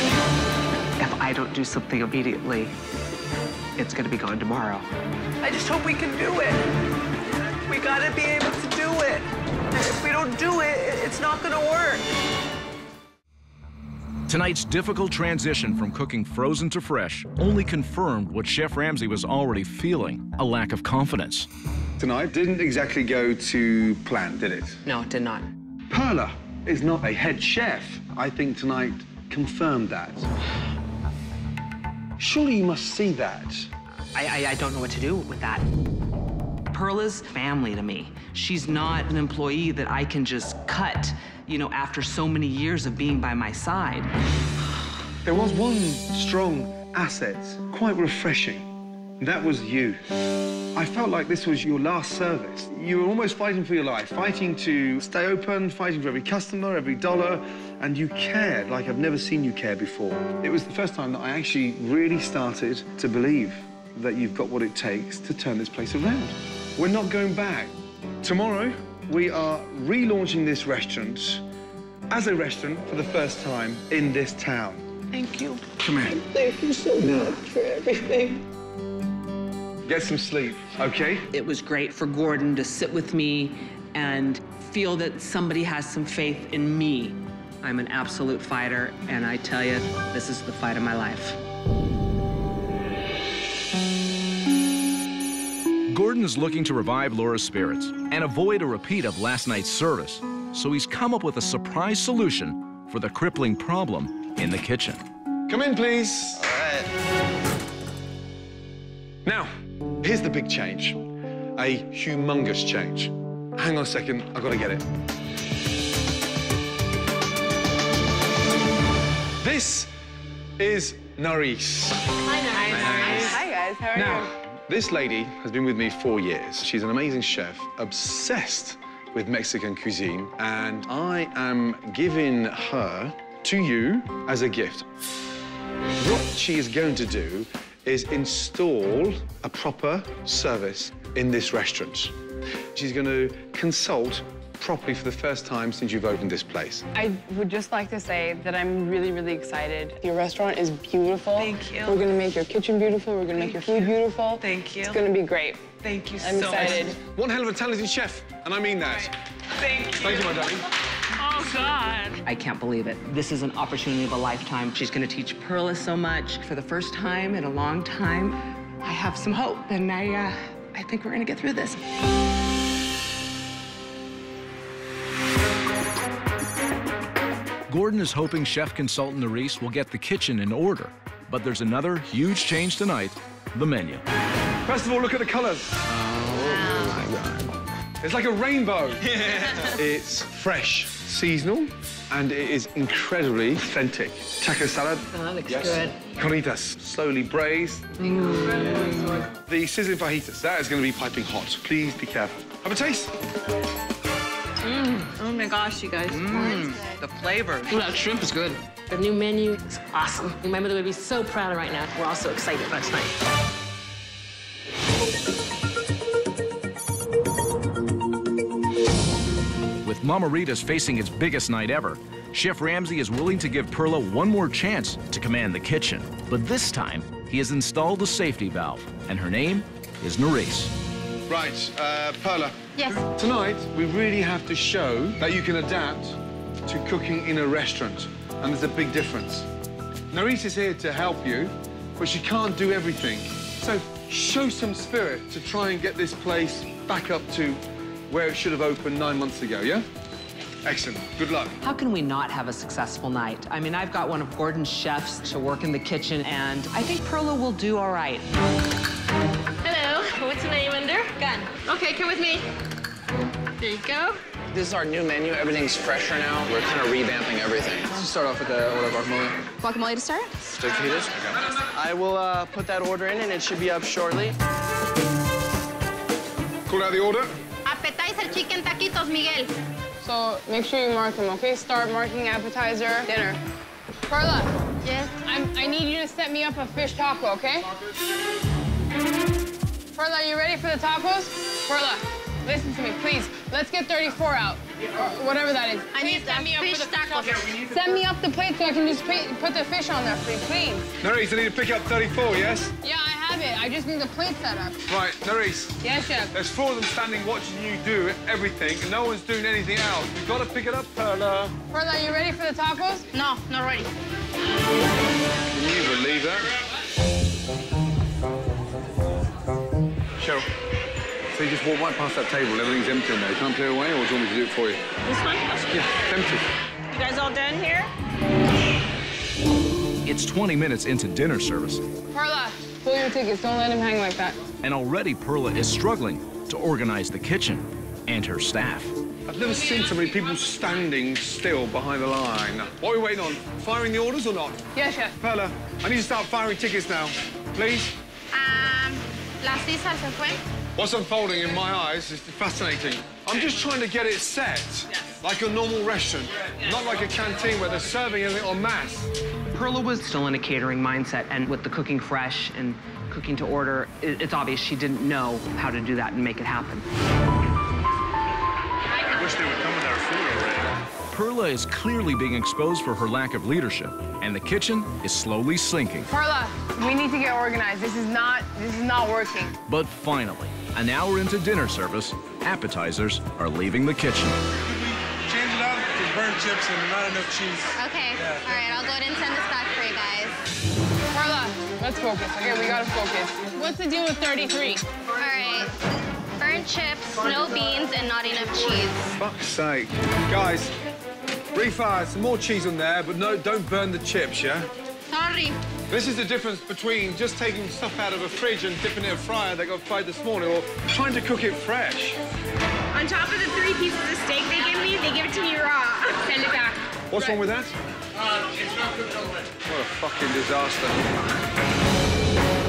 If I don't do something immediately, it's gonna be gone tomorrow. I just hope we can do it. We gotta be able to do it. And if we don't do it, it's not gonna work. Tonight's difficult transition from cooking frozen to fresh only confirmed what Chef Ramsay was already feeling, a lack of confidence. Tonight didn't exactly go to plan, did it? No, it did not. Perla is not a head chef. I think tonight confirmed that. Surely you must see that. I don't know what to do with that. Perla's family to me. She's not an employee that I can just cut, you know, after so many years of being by my side. There was one strong asset, quite refreshing. That was you. I felt like this was your last service. You were almost fighting for your life, fighting to stay open, fighting for every customer, every dollar, and you cared like I've never seen you care before. It was the first time that I actually really started to believe that you've got what it takes to turn this place around. We're not going back. Tomorrow, we are relaunching this restaurant as a restaurant for the first time in this town. Thank you. Come here. Thank you so much for everything. Get some sleep, okay? It was great for Gordon to sit with me and feel that somebody has some faith in me. I'm an absolute fighter, and I tell you, this is the fight of my life. Gordon is looking to revive Laura's spirits and avoid a repeat of last night's service, so he's come up with a surprise solution for the crippling problem in the kitchen. Come in, please. All right. Now, here's the big change. A humongous change. Hang on a second, I've got to get it. This is Naris. Hi, Naris. Hi, guys. How are you? Now, this lady has been with me 4 years. She's an amazing chef, obsessed with Mexican cuisine, and I am giving her to you as a gift. What she is going to do is install a proper service in this restaurant. She's going to consult properly for the first time since you've opened this place. I would just like to say that I'm really, really excited. Your restaurant is beautiful. Thank you. We're going to make your kitchen beautiful. We're going to make your food beautiful. Thank you. It's going to be great. Thank you I'm so excited. much. One hell of a talented chef, and I mean that. Thank you. Thank you, my darling. Oh, God. I can't believe it. This is an opportunity of a lifetime. She's going to teach Perla so much. For the first time in a long time, I have some hope, and I think we're going to get through this. Gordon is hoping chef consultant Naris will get the kitchen in order, but there's another huge change tonight, the menu. First of all, look at the colors. Oh, my God. It's like a rainbow. It's fresh, seasonal, and it is incredibly authentic. Taco salad. Oh, that looks good. Carnitas, slowly braised. The sizzling fajitas, that is going to be piping hot. Please be careful. Have a taste. Oh my gosh, you guys. The flavor. Ooh, that shrimp is good. The new menu is awesome. My mother would be so proud right now. We're all so excited about tonight. With Mama Ritas facing its biggest night ever, Chef Ramsay is willing to give Perla one more chance to command the kitchen. But this time, he has installed a safety valve, and her name is Naris. Right, Perla. Yes. Tonight, we really have to show that you can adapt to cooking in a restaurant. And there's a big difference. Nerys is here to help you, but she can't do everything. So show some spirit to try and get this place back up to where it should have opened 9 months ago, yeah? Excellent. Good luck. How can we not have a successful night? I mean, I've got one of Gordon's chefs to work in the kitchen, and I think Perla will do all right. Hello. What's your name under? Gun. Okay, come with me. There you go. This is our new menu. Everything's fresher now. We're kind of revamping everything. Let's start off with the order of guacamole. Guacamole to start? Steak fajitas. I will put that order in, and it should be up shortly. Call out the order. Appetizer chicken taquitos, Miguel. So make sure you mark them, okay? Start marking appetizer, dinner. Perla. Yes? I need you to set me up a fish taco, okay? Perla, are you ready for the tacos? Perla, listen to me, please. Let's get 34 out, or whatever that is. I need that fish taco. Set me up the plate so I can just put the fish on there for you, please. Nerys, I need to pick up 34, yes? Yeah, I have it. I just need the plate set up. Right, Nerys. Yes, chef. There's 4 of them standing watching you do everything, and no one's doing anything else. We've got to pick it up, Perla. Perla, are you ready for the tacos? No, not ready. Can you believe that? Cheryl. So you just walk right past that table, everything's empty in there. You can't clear away, or do you want me to do it for you? This one? Yeah, empty. You guys all done here? It's 20 minutes into dinner service, Perla, pull your tickets. Don't let him hang like that. and already Perla is struggling to organize the kitchen and her staff. I've never seen so many people standing still behind the line. What are we waiting on? Firing the orders or not? Yes, chef. Perla, I need to start firing tickets now. Please? La César se fue. What's unfolding in my eyes is fascinating. I'm just trying to get it set like a normal restaurant, not like a canteen where they're serving everything en masse. Perla was still in a catering mindset, and with the cooking fresh and cooking to order, it's obvious she didn't know how to do that and make it happen. I wish they would come with our food already. Perla is clearly being exposed for her lack of leadership, and the kitchen is slowly sinking. Perla, we need to get organized. This is not working. But finally, an hour into dinner service, appetizers are leaving the kitchen. Change it up to burnt chips and not enough cheese. Okay. Yeah. All right, I'll go ahead and send this back for you guys. Perla, let's focus. Okay, we gotta focus. What's the deal with 33? All right. Burnt chips, no beans, and not enough cheese. Fuck's sake. Guys, refire some more cheese on there, but no, don't burn the chips, yeah? Sorry. This is the difference between just taking stuff out of a fridge and dipping it in a fryer that got fried this morning, or trying to cook it fresh. On top of the 3 pieces of steak they give it to me raw. Send it back. What's wrong with that? It's not cooked all the way. What a fucking disaster.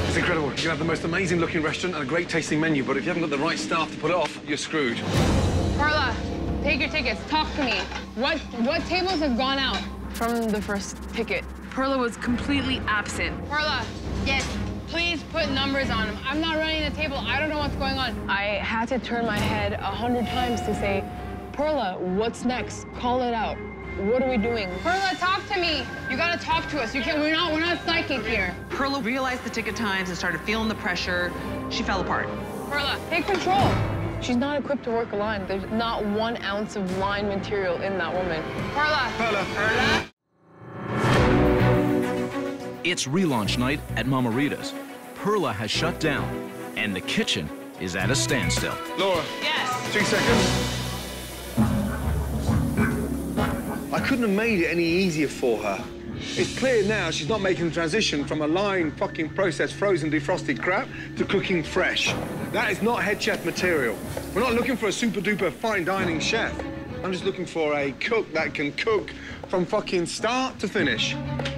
It's incredible. You can have the most amazing looking restaurant and a great tasting menu, but if you haven't got the right staff to pull it off, you're screwed. Perla, take your tickets. Talk to me. What tables have gone out from the first ticket? Perla was completely absent. Perla. Yes. Please put numbers on them. I'm not running the table. I don't know what's going on. I had to turn my head 100 times to say, Perla, what's next? Call it out. What are we doing? Perla, talk to me. You gotta talk to us. We're not psychic here. Perla realized the ticket times and started feeling the pressure. She fell apart. Perla, take control. She's not equipped to work a line. There's not 1 ounce of line material in that woman. Perla. Perla. Perla. It's relaunch night at Mama Ritas. Perla has shut down, and the kitchen is at a standstill. Laura. Yes. 2 seconds. I couldn't have made it any easier for her. It's clear now she's not making the transition from a line fucking processed, frozen, defrosted crap to cooking fresh. That is not head chef material. We're not looking for a super duper fine dining chef. I'm just looking for a cook that can cook from fucking start to finish.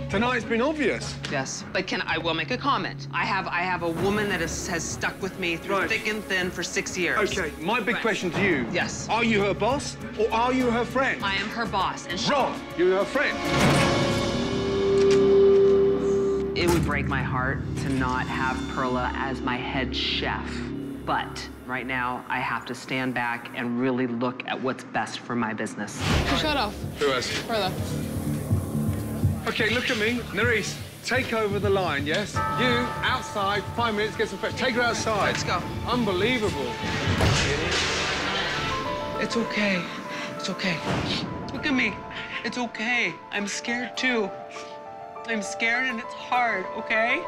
Tonight's been obvious. Yes, but I will make a comment. I have a woman that has stuck with me through thick and thin for 6 years. Okay, my big question to you. Yes. Are you her boss or are you her friend? I am her boss, and Wrong. You're her friend. It would break my heart to not have Perla as my head chef. But right now, I have to stand back and really look at what's best for my business. Shut off. Who else? Perla. Okay, look at me. Nerys, take over the line, yes? You, outside, 5 minutes, get some fresh. Take her outside. Let's go. Unbelievable. It's okay. It's okay. Look at me. It's okay. I'm scared too. I'm scared and it's hard, okay?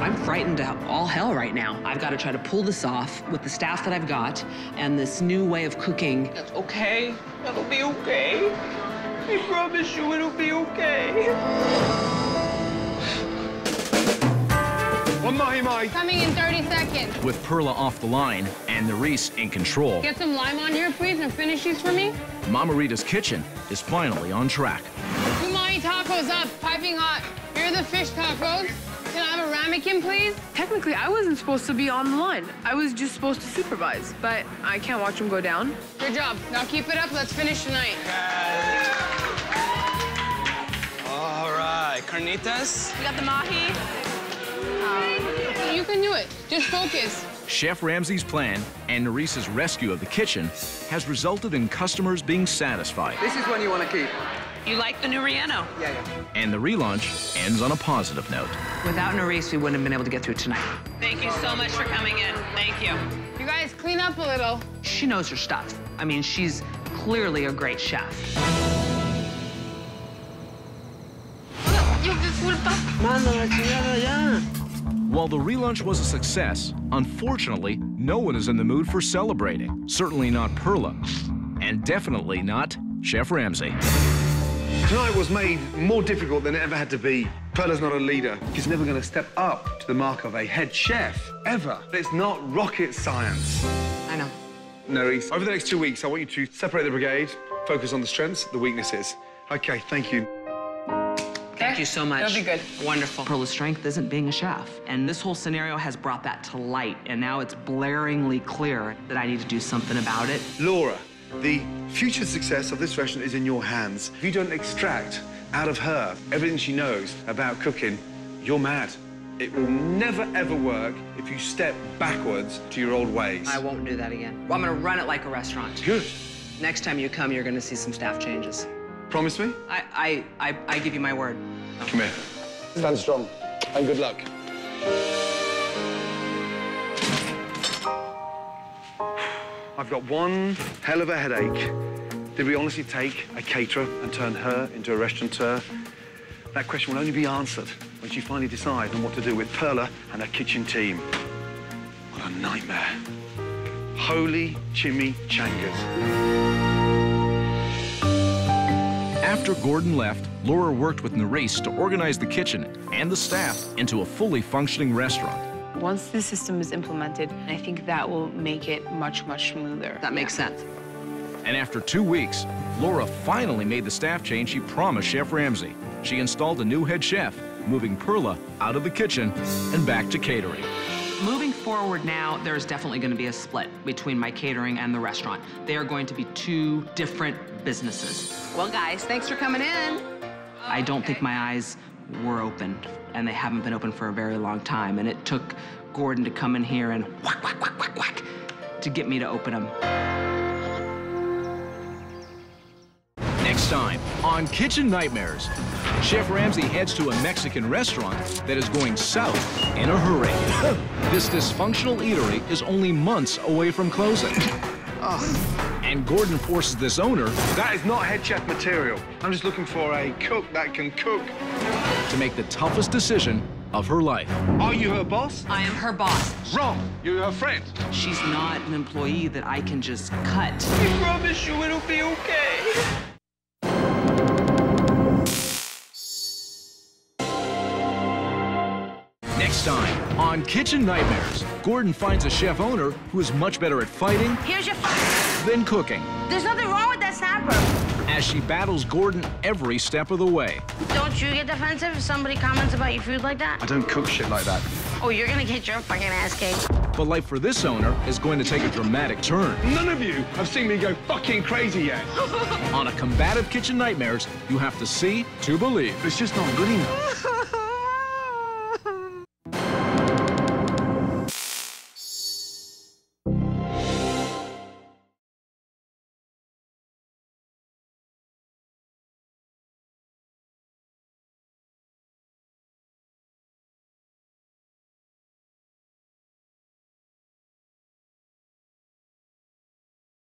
I'm frightened to all hell right now. I've got to try to pull this off with the staff that I've got and this new way of cooking. That's okay. That'll be okay. I promise you it'll be okay. One mahi-mahi. Coming in 30 seconds. With Perla off the line and Nerys in control, Get some lime on here, please, and finish these for me. Mama Ritas' kitchen is finally on track. 2 mahi tacos up, piping hot. Here are the fish tacos. Can I have a ramekin, please? Technically, I wasn't supposed to be on the line. I was just supposed to supervise, but I can't watch them go down. Good job. Now keep it up. Let's finish tonight. All right, carnitas. You got the mahi? You can do it. Just focus. Chef Ramsay's plan and Nerys' rescue of the kitchen has resulted in customers being satisfied. This is one you want to keep. You like the new Rieno? Yeah. And the relaunch ends on a positive note. Without Nerys, we wouldn't have been able to get through tonight. Thank you so much for coming in. Thank you. You guys clean up a little. She knows her stuff. I mean, she's clearly a great chef. While the relaunch was a success, unfortunately, no one is in the mood for celebrating. Certainly not Perla, and definitely not Chef Ramsay. Tonight was made more difficult than it ever had to be. Perla's not a leader. She's never going to step up to the mark of a head chef, ever. It's not rocket science. I know. Nerys, over the next 2 weeks, I want you to separate the brigade, focus on the strengths, the weaknesses. Okay, thank you. Thank you so much. That'll be good. Wonderful. Perla's strength isn't being a chef. And this whole scenario has brought that to light. And now it's blaringly clear that I need to do something about it. Laura, the future success of this restaurant is in your hands. If you don't extract out of her everything she knows about cooking, you're mad. It will never, ever work if you step backwards to your old ways. I won't do that again. Well, I'm gonna run it like a restaurant. Good. Next time you come, you're gonna see some staff changes. Promise me? I give you my word. Come here. Stand strong, and good luck. I've got one hell of a headache. Did we honestly take a caterer and turn her into a restaurateur? That question will only be answered when she finally decides on what to do with Perla and her kitchen team. What a nightmare. Holy chimichangas. After Gordon left, Laura worked with Nerys to organize the kitchen and the staff into a fully functioning restaurant. Once the system is implemented, I think that will make it much, much smoother. That makes sense. And after 2 weeks, Laura finally made the staff change she promised Chef Ramsay. She installed a new head chef, moving Perla out of the kitchen and back to catering. Moving forward now, there's definitely going to be a split between my catering and the restaurant. They are going to be 2 different businesses. Well, guys, thanks for coming in. I don't think my eyes were open, and they haven't been open for a very long time. And it took Gordon to come in here and whack, whack, whack, whack, whack, to get me to open them. Next time on Kitchen Nightmares, Chef Ramsay heads to a Mexican restaurant that is going south in a hurry. This dysfunctional eatery is only months away from closing. And Gordon forces this owner... That is not head chef material. I'm just looking for a cook that can cook. ...to make the toughest decision of her life. Are you her boss? I am her boss. Wrong. You're her friend. She's not an employee that I can just cut. I promise you it'll be okay. Next time on Kitchen Nightmares, Gordon finds a chef owner who is much better at fighting Here's your than cooking. There's nothing wrong with that snapper. As she battles Gordon every step of the way. Don't you get defensive if somebody comments about your food like that? I don't cook shit like that. Oh, you're gonna get your fucking ass kicked. But life for this owner is going to take a dramatic turn. None of you have seen me go fucking crazy yet. On a combative Kitchen Nightmares, you have to see to believe. It's just not good enough.